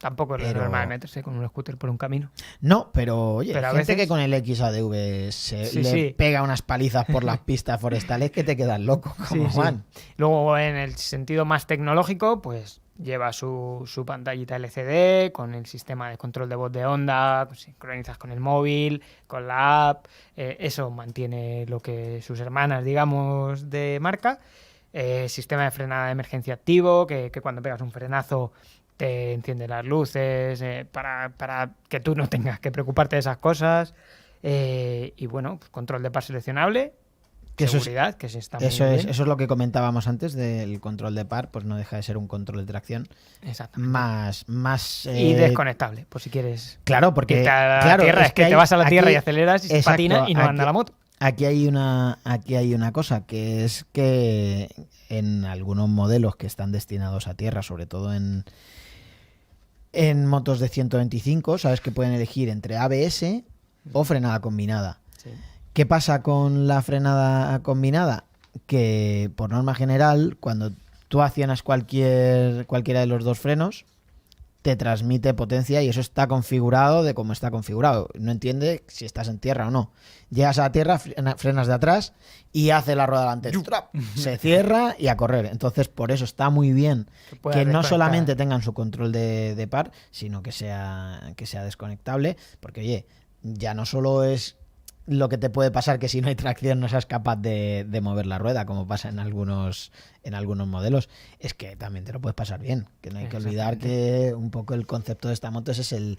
Tampoco es lo Pero- normal meterse con un scooter por un camino. No, pero oye, Pero a gente veces- que con el XADV Sí, le sí. pega unas palizas por las pistas forestales que te quedas loco, como Sí, sí. Juan. Luego, en el sentido más tecnológico, pues lleva su pantallita LCD con el sistema de control de voz de onda, sincronizas con el móvil, con la app. Eso mantiene lo que sus hermanas, digamos, de marca. Sistema de frenada de emergencia activo, que cuando pegas un frenazo te enciende las luces, para que tú no tengas que preocuparte de esas cosas. Y bueno, pues control de par seleccionable. Que eso es- Seguridad, que se está muy Eso es bien. lo que comentábamos antes del control de par, pues no deja de ser un control de tracción Exactamente. más Y desconectable, por si quieres claro, porque irte a la claro, tierra, es que te vas a la tierra y aquí- aceleras y se exacto, patina y no anda aquí- la moto. Aquí hay una cosa, que es que en algunos modelos que están destinados a tierra, sobre todo en motos de 125, sabes que pueden elegir entre ABS o frenada combinada. Sí. ¿Qué pasa con la frenada combinada? Que por norma general, cuando tú accionas cualquiera de los dos frenos, te transmite potencia y eso está configurado de cómo está configurado. No entiende si estás en tierra o no. Llegas a la tierra, frenas de atrás y hace la rueda delante. ¡Trap! Se cierra y a correr. Entonces, por eso está muy bien Que puedas que no desconectar. solamente tengan su control de par, sino que sea desconectable. Porque, oye, ya no solo es lo que te puede pasar que si no hay tracción no seas capaz de mover la rueda, como pasa en algunos modelos, es que también te lo puedes pasar bien. Que no hay que olvidar que un poco el concepto de esta moto es el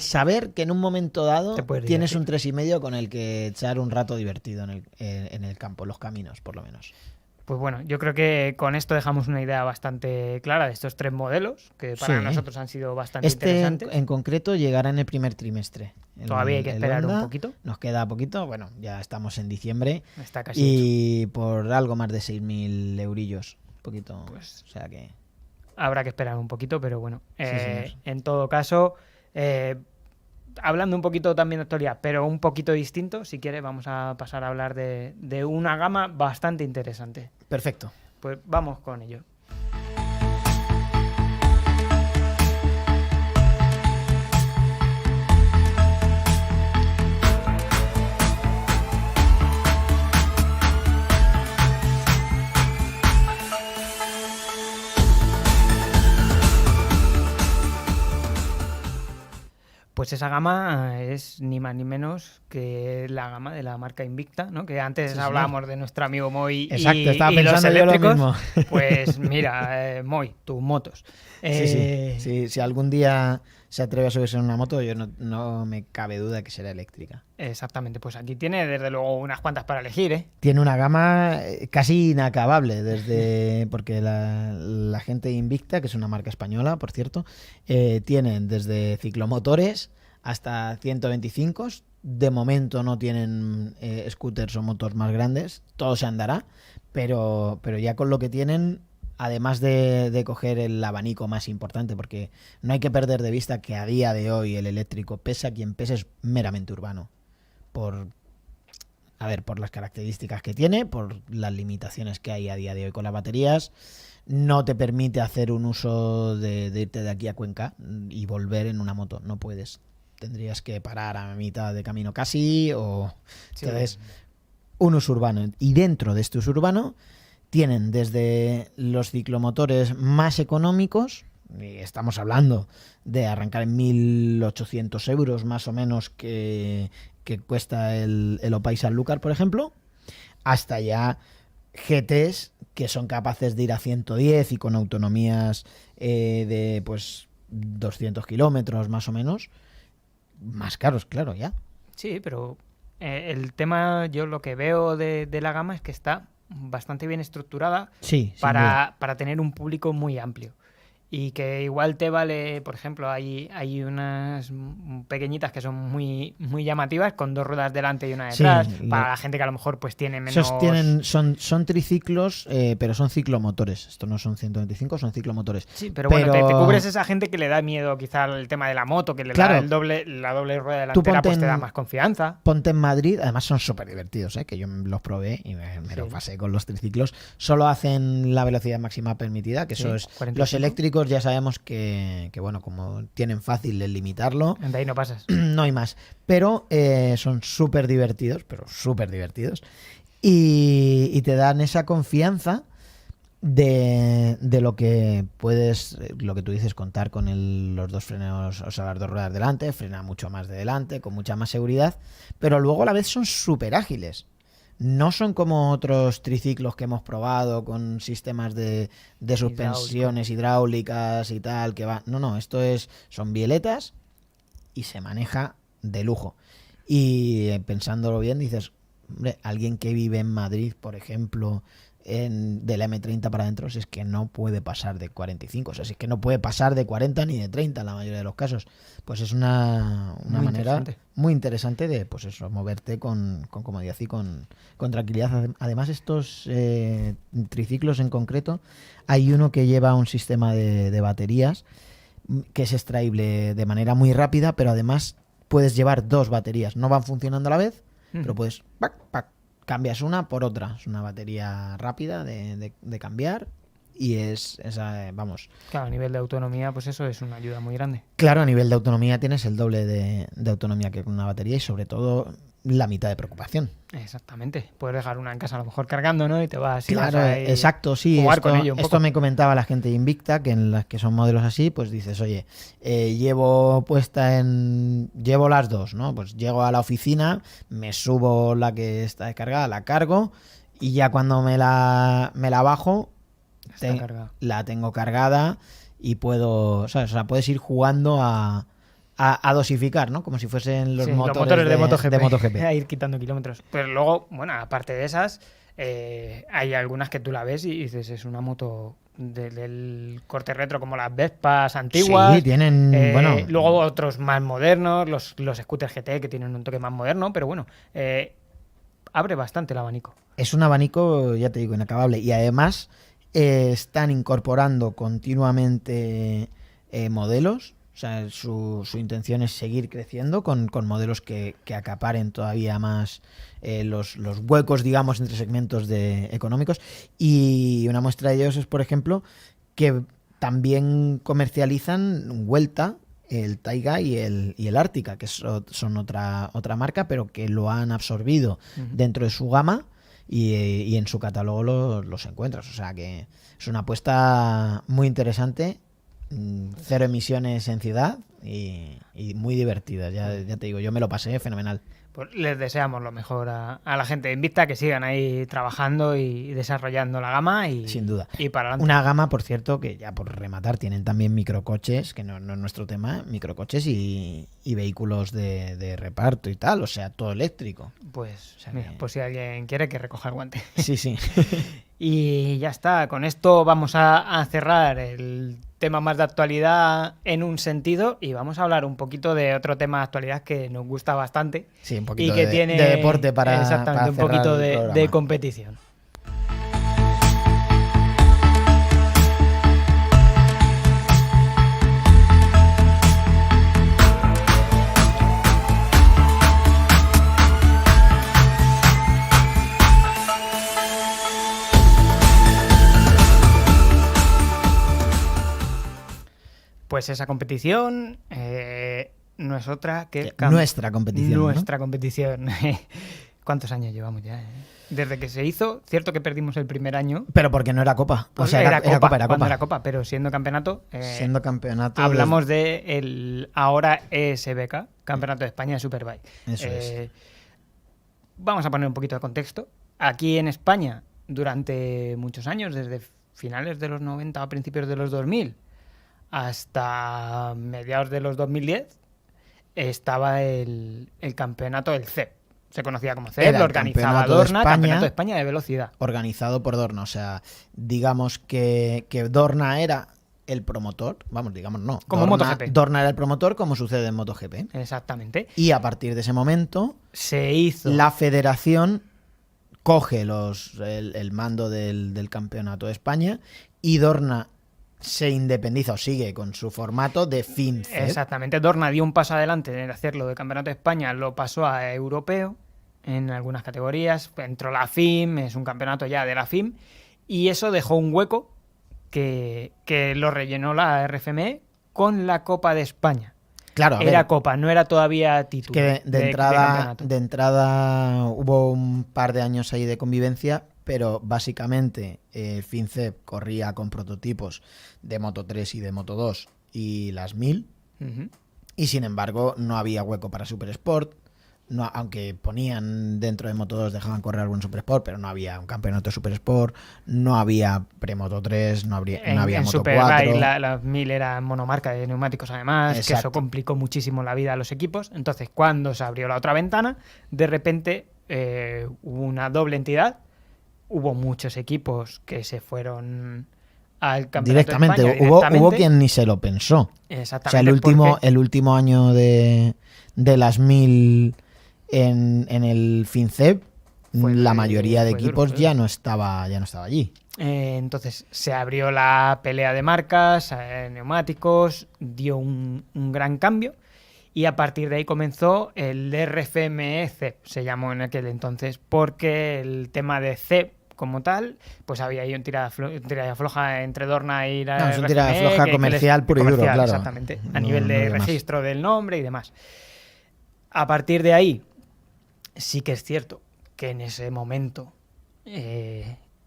saber que en un momento dado Te puedes tienes divertir. un 3,5 con el que echar un rato divertido en el campo, en los caminos, por lo menos. Pues bueno, yo creo que con esto dejamos una idea bastante clara de estos tres modelos, que para Sí. nosotros han sido bastante Este interesantes. en concreto llegará en el primer trimestre. Todavía hay que El esperar un Honda. poquito. Nos queda poquito, bueno, ya estamos en diciembre. Está casi hecho. Y por algo más de 6.000 eurillos. Un poquito. Pues- o sea que. Habrá que esperar un poquito, pero bueno. señor. En todo caso, hablando un poquito también de actualidad, pero un poquito distinto, si quieres, vamos a pasar a hablar de una gama bastante interesante. Perfecto. Pues vamos con ello. Pues esa gama es ni más ni menos que la gama de la marca Invicta, ¿no? Que antes Sí, señor. hablábamos de nuestro amigo Moy Exacto, estaba y los pensando yo lo eléctricos. mismo. Pues mira, Moy, tus motos. Sí. Si algún día se atreve a subirse en una moto, yo no me cabe duda que será eléctrica. Exactamente, pues aquí tiene desde luego unas cuantas para elegir, ¿eh? Tiene una gama casi inacabable, porque la gente de Invicta, que es una marca española, por cierto, tienen desde ciclomotores hasta 125. De momento no tienen scooters o motos más grandes, todo se andará, pero ya con lo que tienen, además de coger el abanico más importante, porque no hay que perder de vista que a día de hoy el eléctrico, pese a quien pese, es meramente urbano. Por las características que tiene, por las limitaciones que hay a día de hoy con las baterías, no te permite hacer un uso de irte de aquí a Cuenca y volver en una moto. No puedes. Tendrías que parar a mitad de camino casi o... Sí. Entonces, un uso urbano. Y dentro de este uso urbano tienen desde los ciclomotores más económicos, y estamos hablando de arrancar en 1.800 euros más o menos que cuesta el Opay Sanlúcar, por ejemplo, hasta ya GTs que son capaces de ir a 110 y con autonomías de pues 200 kilómetros más o menos, más caros, claro, ya. Sí, pero el tema, yo lo que veo de la gama es que está bastante bien estructurada Sí, sin duda. para tener un público muy amplio. y que igual te vale, por ejemplo, hay unas pequeñitas que son muy, muy llamativas con 2 ruedas delante y una detrás, para la gente que a lo mejor pues tiene menos... Son triciclos, pero son ciclomotores. Esto no son 125, son ciclomotores. Sí, pero bueno, te cubres esa gente que le da miedo quizá el tema de la moto, que le da la doble rueda delantera, pues te da más confianza. Ponte en Madrid, además son súper divertidos, que yo los probé y me lo pasé con los triciclos. Solo hacen la velocidad máxima permitida, que eso es... 45. Los eléctricos ya sabemos que bueno, como tienen fácil el limitarlo, de ahí no pasas. No hay más. Pero son súper divertidos, y te dan esa confianza de lo que puedes, lo que tú dices, contar con los 2 frenos, o sea, las 2 ruedas delante, frena mucho más de delante, con mucha más seguridad, pero luego a la vez son súper ágiles. No son como otros triciclos que hemos probado con sistemas de suspensiones hidráulicas y tal, que va. No, son bieletas y se maneja de lujo. Y pensándolo bien, dices, hombre, alguien que vive en Madrid, por ejemplo, del M30 para adentro, si es que no puede pasar de 45, o sea, si es que no puede pasar de 40 ni de 30 en la mayoría de los casos. Pues es una manera muy interesante de, pues eso, moverte con comodidad y con tranquilidad. Además, estos triciclos en concreto, hay uno que lleva un sistema de baterías que es extraíble de manera muy rápida, pero además puedes llevar 2 baterías. No van funcionando a la vez, pero puedes cambias una por otra. Es una batería rápida de cambiar y vamos. Claro, a nivel de autonomía, pues eso es una ayuda muy grande. Claro, a nivel de autonomía tienes el doble de autonomía que con una batería y sobre todo la mitad de preocupación. Exactamente. Puedes dejar una en casa a lo mejor cargando, ¿no? Y te vas así. Claro, exacto, sí. Jugar con ello un poco. Esto me comentaba la gente de Invicta, que en las que son modelos así, pues dices, oye, llevo las 2, ¿no? Pues llego a la oficina, me subo la que está descargada, la cargo y ya cuando me la bajo, la tengo cargada y puedo, ¿sabes? O sea, puedes ir jugando a dosificar, ¿no? Como si fuesen los motores de MotoGP. A ir quitando kilómetros. Pero luego, bueno, aparte de esas, hay algunas que tú la ves y dices, es una moto del corte retro, como las Vespas antiguas. Sí, tienen, luego otros más modernos, los scooters GT que tienen un toque más moderno, pero bueno, abre bastante el abanico. Es un abanico, ya te digo, inacabable. Y además están incorporando continuamente modelos. O sea, su intención es seguir creciendo con modelos que acaparen todavía más los huecos, digamos, entre segmentos económicos. Y una muestra de ellos es, por ejemplo, que también comercializan Vuelta, el Taiga y el Ártica, que son otra marca, pero que lo han absorbido dentro de su gama y en su catálogo los encuentras. O sea que es una apuesta muy interesante. 0 emisiones en ciudad y muy divertidas, ya te digo, yo me lo pasé fenomenal. Pues les deseamos lo mejor a la gente de Invicta, que sigan ahí trabajando y desarrollando la gama y sin duda. Y para adelante. Una gama, por cierto, que ya por rematar, tienen también microcoches, que no es nuestro tema, microcoches y vehículos de reparto y tal, o sea, todo eléctrico. Pues, o sea, mira, pues si alguien quiere que recoja el guante. Sí. Y ya está, con esto vamos a cerrar el tema más de actualidad en un sentido y vamos a hablar un poquito de otro tema de actualidad que nos gusta bastante. Sí, un poquito y que tiene de deporte para exactamente, para un poquito de competición. Pues esa competición no es otra que... Nuestra competición. Nuestra competición. ¿Cuántos años llevamos ya? Desde que se hizo, cierto que perdimos el primer año. Pero porque no era Copa. O sea, era Copa, pero siendo campeonato... siendo campeonato... Hablamos de el ahora ESBK, Campeonato de España de Superbike. Eso es. Vamos a poner un poquito de contexto. Aquí en España, durante muchos años, desde finales de los 90 a principios de los 2000, hasta mediados de los 2010 estaba el campeonato del CEP. Se conocía como CEP, lo organizaba Dorna, Campeonato de España de Velocidad. Organizado por Dorna. O sea, digamos que Dorna era el promotor, vamos, digamos no. Como MotoGP. Dorna era el promotor, como sucede en MotoGP. Exactamente. Y a partir de ese momento, Se hizo... la federación coge el mando del campeonato de España y Dorna se independiza o sigue con su formato de FINCEP. Exactamente. Dorna dio un paso adelante en hacerlo de Campeonato de España, lo pasó a europeo en algunas categorías. Entró la FIM, es un campeonato ya de la FIM, y eso dejó un hueco que lo rellenó la RFME con la Copa de España. Claro, a Era ver, Copa, no era todavía título. que de campeonato. entrada hubo un par de años ahí de convivencia, pero básicamente FINCEP corría con prototipos de Moto 3 y de Moto 2 y las 1000, Ujú. y sin embargo no había hueco para Super Sport. No, aunque ponían dentro de Moto 2, dejaban correr algún Super Sport, pero no había un campeonato de Super Sport, no había pre-Moto 3, no había En Moto Superbike 4. las 1000 eran monomarca de neumáticos además, que eso Exacto. complicó muchísimo la vida a los equipos. Entonces, cuando se abrió la otra ventana, de repente hubo una doble entidad, hubo muchos equipos que se fueron al campeonato Directamente, de España, hubo quien ni se lo pensó. O Exactamente. sea, el último año de las 1000 en el FINCEP, Fue la mayoría de fue duro, equipos fue ya no estaba allí. Entonces se abrió la pelea de marcas, neumáticos, dio un gran cambio, y a partir de ahí comenzó el RFME CEP, se llamó en aquel entonces, porque el tema de CEP como tal, pues había ahí un tirada floja entre Dorna y la No, es un RFME, tirada floja comercial puro y duro, claro. Exactamente, a No- nivel no de había más. registro del nombre y demás. A partir de ahí, sí que es cierto que en ese momento,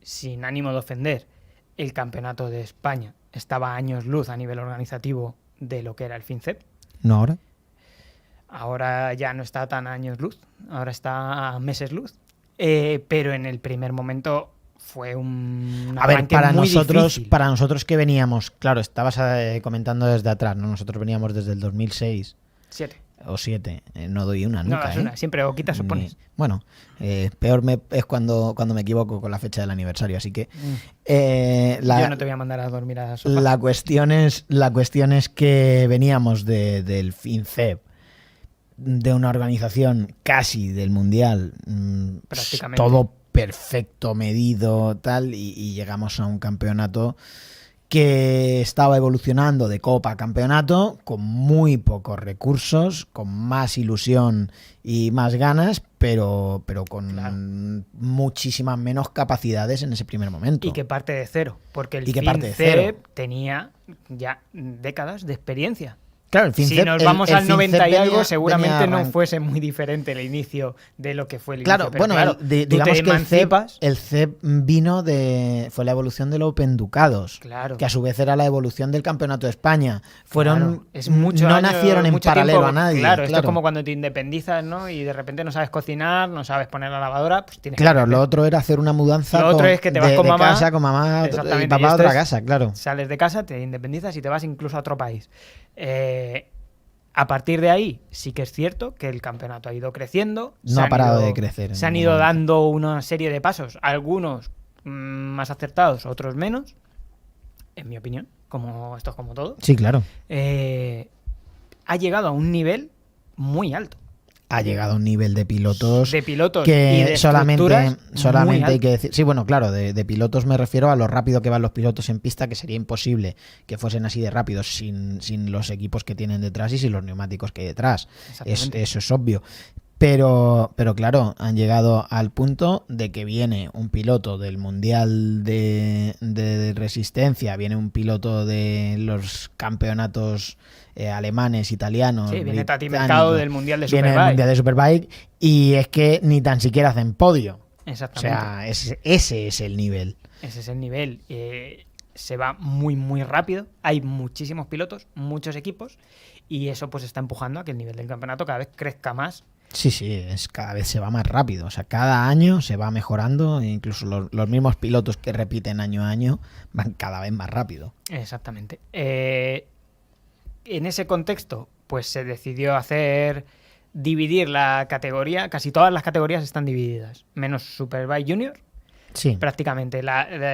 sin ánimo de ofender, el campeonato de España estaba a años luz a nivel organizativo de lo que era el FINCEP. No ahora. Ahora ya no está tan a años luz, ahora está a meses luz. Pero en el primer momento fue un A ver, arranque muy difícil. para nosotros que veníamos, claro, estabas comentando desde atrás, ¿no? Nosotros veníamos desde el 2006 7. o 7, no doy una No nunca, das ¿eh? una, siempre o quitas o Ni- pones. Bueno, peor es cuando me equivoco con la fecha del aniversario, así que Yo no te voy a mandar a dormir a sofá. la cuestión es que veníamos del FINCEP, de una organización casi del mundial, Prácticamente. todo perfecto, medido, tal, y llegamos a un campeonato que estaba evolucionando de copa a campeonato con muy pocos recursos, con más ilusión y más ganas, pero con Claro. muchísimas menos capacidades en ese primer momento. Y que parte de cero, porque el Y que parte de FINCEP cero. tenía ya décadas de experiencia. Claro, el FINCEP, Si nos vamos al 90 y algo, seguramente venía no fuese muy diferente el inicio de lo que fue el Claro, inicio. Pero bueno, claro, digamos tú te que emancipas. el CEP fue la evolución del Open Ducados, Claro. que a su vez era la evolución del Campeonato de España. Claro, es mucho no año, nacieron en mucho paralelo tiempo. a nadie. Claro, esto es como cuando te independizas, ¿no? Y de repente no sabes cocinar, no sabes poner la lavadora, pues tienes que Claro, aprender. lo otro era hacer una mudanza Lo otro es que te vas de con mamá. casa con mamá y Exactamente, y papá a esto otra es- casa, claro. Sales de casa, te independizas y te vas incluso a otro país. A partir de ahí, sí que es cierto que el campeonato ha ido creciendo. No ha parado de crecer en Se han ningún ido momento. dando una serie de pasos, algunos más acertados, otros menos, en mi opinión, como esto es como todo. Sí, claro. Ha llegado a un nivel muy alto Ha llegado a un nivel de pilotos de pilotos y que de solamente estructuras muy hay que alto. decir. Sí, bueno, claro, de pilotos me refiero a lo rápido que van los pilotos en pista, que sería imposible que fuesen así de rápidos sin los equipos que tienen detrás y sin los neumáticos que hay detrás. Exactamente. Eso es obvio. Pero claro, han llegado al punto de que viene un piloto del Mundial de Resistencia, viene un piloto de los campeonatos alemanes, italianos. Sí, viene Tati británicos, Mercado del Mundial de viene el Superbike. Mundial de Superbike y es que ni tan siquiera hacen podio. O Exactamente. sea, ese es el nivel. Ese es el nivel. Se va muy, muy rápido. Hay muchísimos pilotos, muchos equipos, y eso pues está empujando a que el nivel del campeonato cada vez crezca más. Sí, cada vez se va más rápido. O sea, cada año se va mejorando e incluso los mismos pilotos que repiten año a año van cada vez más rápido. Exactamente. En ese contexto, pues se decidió dividir la categoría. Casi todas las categorías están divididas, menos Superbike Junior. Sí. Prácticamente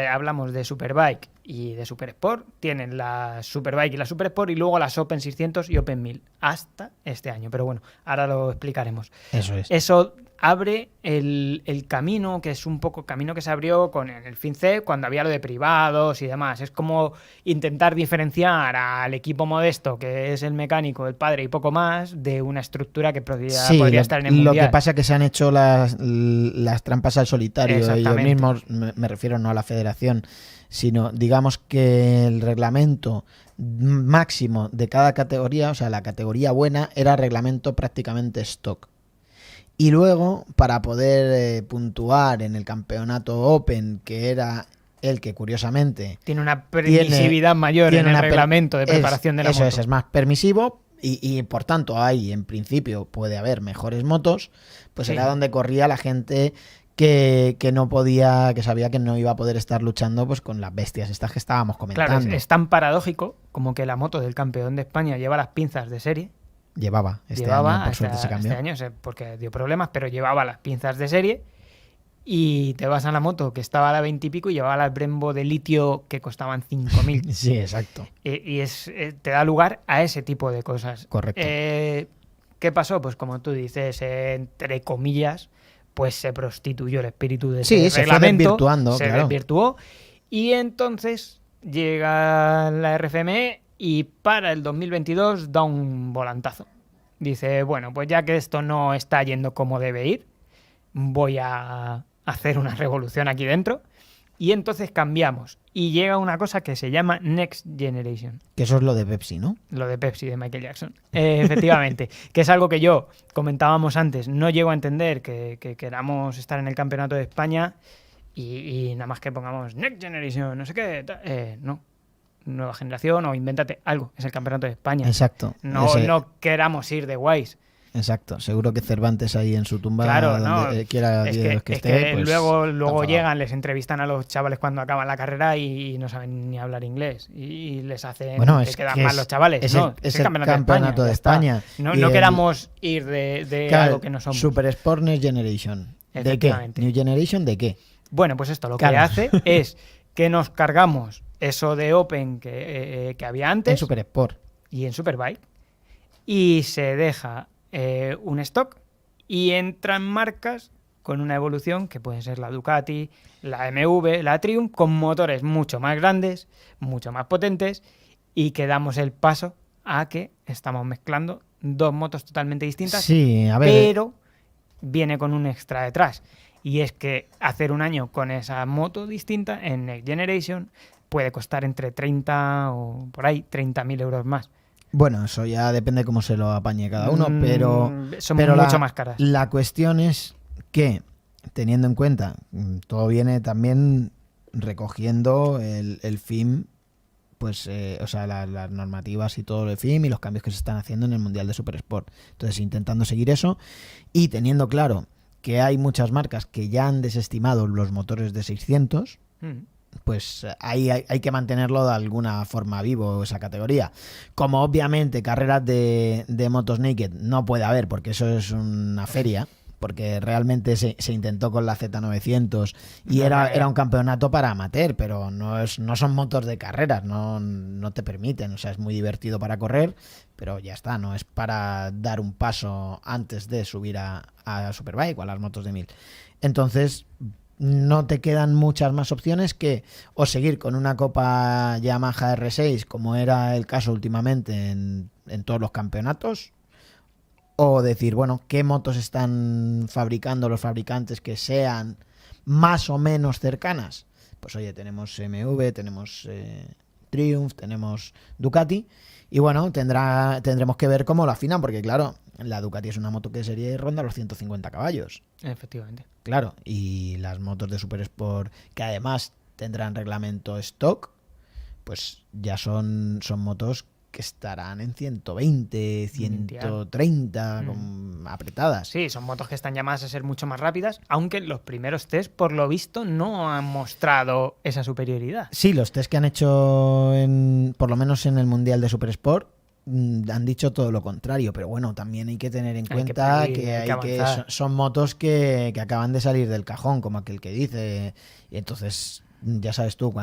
hablamos de Superbike y de Super Sport. Tienen la Superbike y la Super Sport y luego las Open 600 y Open 1000 hasta este año. Pero bueno, ahora lo explicaremos. Eso es. Eso abre el camino, que es un poco camino que se abrió con el FinCEP cuando había lo de privados y demás. Es como intentar diferenciar al equipo modesto, que es el mecánico, el padre y poco más, de una estructura que podría estar en el Mundial. Lo que pasa es que se han hecho las trampas al solitario ellos mismos, me refiero no a la federación, sino digamos que el reglamento máximo de cada categoría, o sea, la categoría buena, era reglamento prácticamente stock. Y luego, para poder puntuar en el campeonato Open, que era el que curiosamente tiene una permisividad mayor en el reglamento de preparación de la moto. Eso es más permisivo y por tanto ahí en principio puede haber mejores motos, pues era donde corría la gente que no podía, que sabía que no iba a poder estar luchando pues con las bestias estas que estábamos comentando. Claro, es tan paradójico como que la moto del campeón de España lleva las pinzas de serie. Llevaba año, por suerte se cambió. Este año porque dio problemas, pero llevaba las pinzas de serie y te vas a la moto que estaba a la 20 y pico y llevaba las Brembo de litio que costaban 5.000. Sí, exacto. Y te da lugar a ese tipo de cosas. Correcto. ¿Qué pasó? Pues como tú dices, entre comillas, pues se prostituyó el espíritu de ese reglamento. Se desvirtuó. Y entonces llega la RFME y para el 2022 da un volantazo. Dice, bueno, pues ya que esto no está yendo como debe ir, voy a hacer una revolución aquí dentro. Y entonces cambiamos. Y llega una cosa que se llama Next Generation. Que eso es lo de Pepsi, ¿no? Lo de Pepsi, de Michael Jackson. Efectivamente. Que es algo que yo comentábamos antes. No llego a entender que queramos estar en el Campeonato de España y nada más que pongamos Next Generation, no sé qué. No. Nueva generación o invéntate algo. Es el Campeonato de España. Exacto. No queramos ir de guays. Exacto. Seguro que Cervantes ahí en su tumba, claro, donde quiera Dios que esté, pues, luego llegan, les entrevistan a los chavales cuando acaban la carrera y no saben ni hablar inglés y les hacen que quedan mal los chavales. Es el campeonato de España. No queramos ir de algo que no somos. Super Sport Next Generation. ¿De qué? ¿New Generation de qué? Bueno, pues esto lo que hace es que nos cargamos eso de Open que había antes. En Super Sport. Y en Superbike. Y se deja un stock y entran marcas con una evolución que pueden ser la Ducati, la MV, la Triumph, con motores mucho más grandes, mucho más potentes y que damos el paso a que estamos mezclando dos motos totalmente distintas, sí, a ver, pero viene con un extra detrás. Y es que hacer un año con esa moto distinta en Next Generation puede costar entre 30 o por ahí 30.000 euros más. Bueno, eso ya depende cómo se lo apañe cada uno, pero son mucho más caras. La cuestión es que, teniendo en cuenta, todo viene también recogiendo el FIM, pues, o sea, las normativas y todo el FIM y los cambios que se están haciendo en el Mundial de Super Sport. Entonces, intentando seguir eso y teniendo claro que hay muchas marcas que ya han desestimado los motores de 600, pues ahí hay que mantenerlo de alguna forma vivo esa categoría. Como obviamente carreras de motos naked no puede haber, porque eso es una feria, porque realmente se intentó con la Z900 y era un campeonato para amateur, pero no son motos de carreras, no te permiten, o sea, es muy divertido para correr, pero ya está, no es para dar un paso antes de subir a Superbike o a las motos de 1000. Entonces no te quedan muchas más opciones que o seguir con una Copa Yamaha R6, como era el caso últimamente en todos los campeonatos, o decir, bueno, ¿qué motos están fabricando los fabricantes que sean más o menos cercanas? Pues oye, tenemos MV, tenemos Triumph, tenemos Ducati, y bueno, tendremos que ver cómo lo afinan, porque claro, la Ducati es una moto que sería ronda los 150 caballos. Efectivamente. Claro, y las motos de Super Sport, que además tendrán reglamento stock, pues ya son motos que estarán en 120, 130 apretadas. Sí, son motos que están llamadas a ser mucho más rápidas, aunque los primeros test, por lo visto, no han mostrado esa superioridad. Sí, los test que han hecho, por lo menos en el Mundial de Super Sport, han dicho todo lo contrario, pero bueno, también hay que tener en cuenta que son motos que acaban de salir del cajón, como aquel que dice, y entonces ya sabes tú,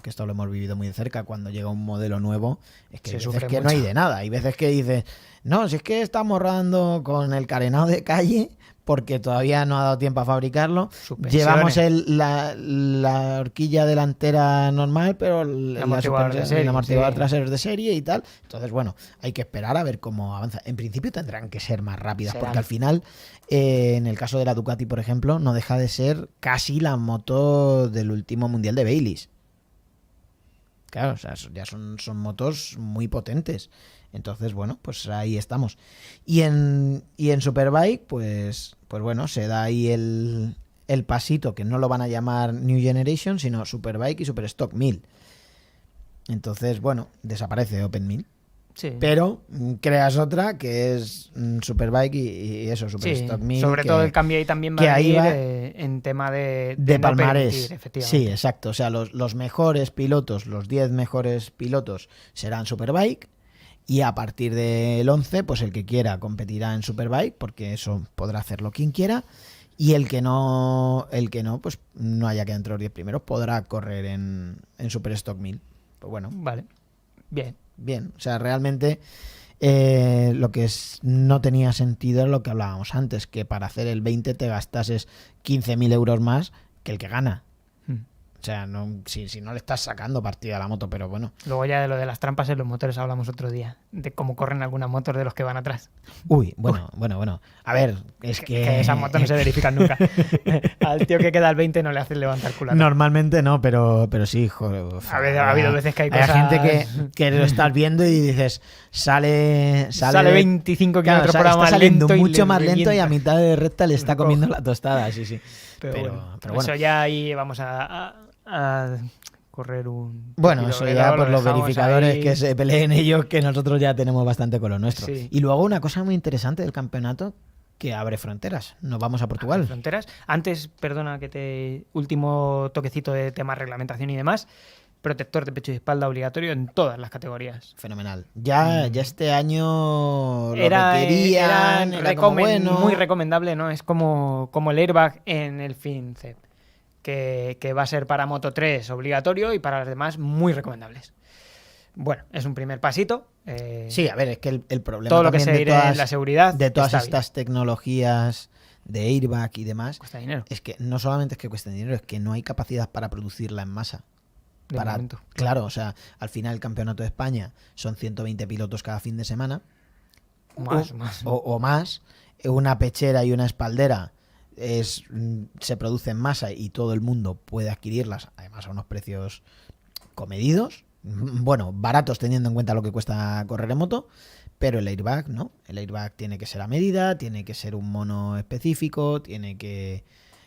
que esto lo hemos vivido muy de cerca, cuando llega un modelo nuevo, es que Se hay veces sufre que no mucho. hay de nada. Hay veces que dices, no, si es que estamos rodando con el carenado de calle porque todavía no ha dado tiempo a fabricarlo. Suspensiones. Llevamos la horquilla delantera normal, pero amortiguador de serie, el amortiguador sí. trasero es de serie y tal. Entonces, bueno, hay que esperar a ver cómo avanza. En principio tendrán que ser más rápidas, Serán. porque al final, en el caso de la Ducati, por ejemplo, no deja de ser casi la moto del último Mundial de Baileys. Claro, o sea, ya son motos muy potentes. Entonces, bueno, pues ahí estamos. Y en Superbike, pues bueno, se da ahí el pasito, que no lo van a llamar New Generation, sino Superbike y Superstock 1000. Entonces, bueno, desaparece Open 1000. Sí. Pero creas otra que es Superbike y eso, Superstock 1000. Sobre todo el cambio ahí también va que a ahí venir va en tema de no palmarés. permitir, efectivamente. Sí, exacto. O sea, los mejores pilotos, los 10 mejores pilotos serán Superbike. Y a partir del 11, pues el que quiera competirá en Superbike, porque eso podrá hacerlo quien quiera. Y el que no, pues no haya quedado entre los 10 primeros, podrá correr en Superstock 1000. Pues bueno. Vale, bien. O sea, realmente lo que no tenía sentido es lo que hablábamos antes, que para hacer el 20 te gastases 15.000 euros más que el que gana. O sea, si no le estás sacando partida a la moto, pero bueno. Luego ya de lo de las trampas en los motores hablamos otro día, de cómo corren algunas motos de los que van atrás. Uy, bueno. A ver, es Que esas motos no se verifican nunca. Al tío que queda al 20 no le hacen levantar culata. Normalmente no, pero sí, joder. Ha habido veces que hay cosas... gente que lo estás viendo y dices, sale 25 kilómetros por hora está más saliendo lento mucho y le más lento y a revienta. mitad de recta le está Lo comiendo coge. la tostada, sí. Pero bueno. eso ya ahí vamos a correr un... Bueno, tupido eso velo, ya lo por los dejamos verificadores ahí. que se peleen ellos, que nosotros ya tenemos bastante con lo nuestro. Sí. Y luego una cosa muy interesante del campeonato, que abre fronteras. Nos vamos a Portugal. Fronteras. Antes, perdona último toquecito de tema reglamentación y demás. Protector de pecho y espalda obligatorio en todas las categorías. Fenomenal. Ya este año lo requerían, era como bueno. Muy recomendable, ¿no? Es como el airbag en el FinCEP, que va a ser para Moto 3 obligatorio y para las demás muy recomendables. Bueno, es un primer pasito. Sí, a ver, es que el problema todo lo que también se irá en la seguridad de todas está estas tecnologías de airbag y demás, bien. Cuesta dinero. es que no solamente es que cuesten dinero, es que no hay capacidad para producirla en masa. De momento. Claro, o sea, al final el Campeonato de España son 120 pilotos cada fin de semana. Más. O más. Una pechera y una espaldera se produce en masa y todo el mundo puede adquirirlas, además a unos precios comedidos. Bueno, baratos teniendo en cuenta lo que cuesta correr en moto, pero el airbag no. El airbag tiene que ser a medida, tiene que ser un mono específico, tiene que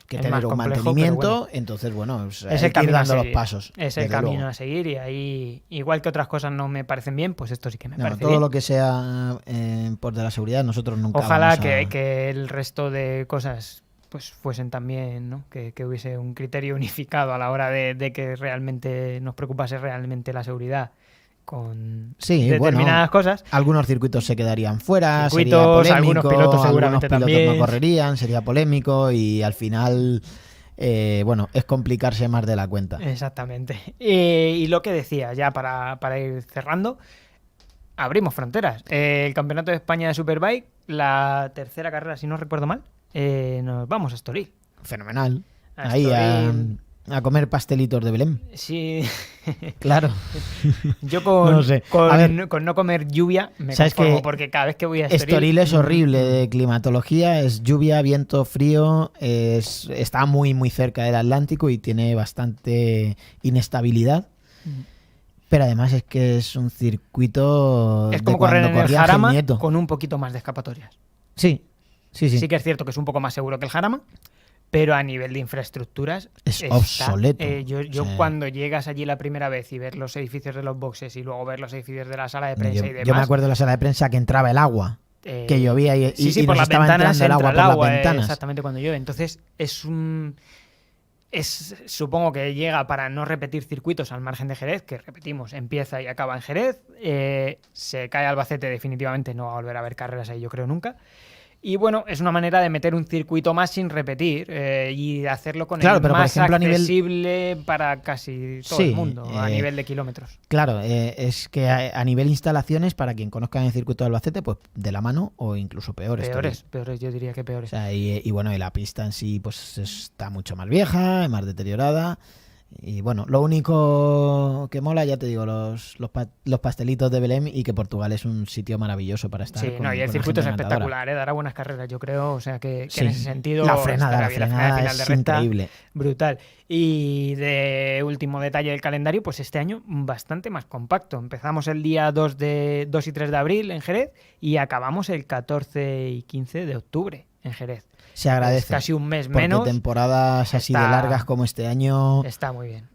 tener un complejo, mantenimiento. bueno. Entonces, bueno, Es hay el que ir camino a dando los seguir. pasos. Es el desde camino luego. a seguir y ahí, igual que otras cosas no me parecen bien, pues esto sí que me No, parece todo bien. lo que sea por de la seguridad, nosotros nunca Ojalá vamos a... que el resto de cosas pues fuesen también, ¿no? Que hubiese un criterio unificado a la hora de que realmente nos preocupase realmente la seguridad con Sí, determinadas cosas. Algunos circuitos se quedarían fuera, Circuitos, sería polémico, algunos pilotos seguramente algunos pilotos también. no correrían, sería polémico y al final, es complicarse más de la cuenta. Exactamente. Y lo que decía, ya para ir cerrando, abrimos fronteras. El Campeonato de España de Superbike, la tercera carrera, si no recuerdo mal, nos vamos a Estoril. Fenomenal. A Ahí Estoril. a comer pastelitos de Belén. Sí. Claro. Yo con No sé. A ver, con no comer lluvia me ¿sabes conformo, qué? porque cada vez que voy a Estoril... Estoril es horrible de climatología, es lluvia, viento, frío, está muy muy cerca del Atlántico y tiene bastante inestabilidad. Pero además es que es un circuito Es de como correr cuando en el corría Gil Jarama Nieto. con un poquito más de escapatorias. Sí. Sí que es cierto que es un poco más seguro que el Jarama, pero a nivel de infraestructuras Es obsoleto. Yo Sí. cuando llegas allí la primera vez y ver los edificios de los boxes y luego ver los edificios de la sala de prensa y demás... Yo me acuerdo de la sala de prensa que entraba el agua, que llovía y sí, y por nos las estaba ventanas entrando el entra agua por las el ventanas. exactamente cuando llueve. Entonces supongo que llega para no repetir circuitos al margen de Jerez, que repetimos, empieza y acaba en Jerez. Se cae Albacete definitivamente, no va a volver a haber carreras ahí yo creo nunca. Y bueno, es una manera de meter un circuito más sin repetir y hacerlo con Claro, el pero, por más ejemplo, a nivel- accesible para casi todo Sí, el mundo, a nivel de kilómetros. Claro, es que a nivel instalaciones, para quien conozca el circuito de Albacete, pues de la mano o incluso peores. Peores, yo diría que O peores. sea, y bueno, y la pista en sí pues está mucho más vieja, más deteriorada. Y bueno, lo único que mola, ya te digo, los pastelitos de Belém, y que Portugal es un sitio maravilloso para estar. Sí, con- no, y el con la circuito es gente encantadora. espectacular, dará buenas carreras, yo creo. O sea que Sí, en ese sentido. la frenada estará bien. La final de es recta, increíble. brutal. Y de último detalle del calendario, pues este año bastante más compacto. Empezamos el día 2 y 3 de abril en Jerez y acabamos el 14 y 15 de octubre en Jerez. Se agradece. Es casi un mes porque menos. temporadas así de Está- largas como este año Está muy bien.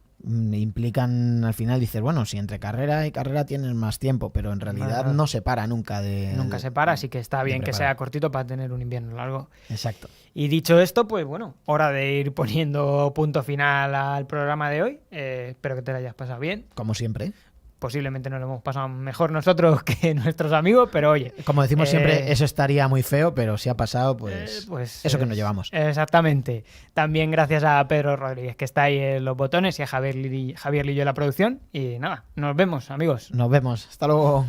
implican, al final dices, bueno, si entre carrera y carrera tienes más tiempo, pero en realidad Nada. no se para nunca de... Nunca se para, así que está bien que preparar. sea cortito para tener un invierno largo. Exacto. Y dicho esto, pues bueno, hora de ir poniendo punto final al programa de hoy. Espero que te lo hayas pasado bien. Como siempre. Posiblemente nos lo hemos pasado mejor nosotros que nuestros amigos, pero oye. Como decimos siempre, Eh, eso estaría muy feo, pero si ha pasado, pues eso que nos llevamos. Exactamente. También gracias a Pedro Rodríguez, que está ahí en los botones, y a Javier Lillo en la producción. Y nada, nos vemos, amigos. Nos vemos. Hasta luego.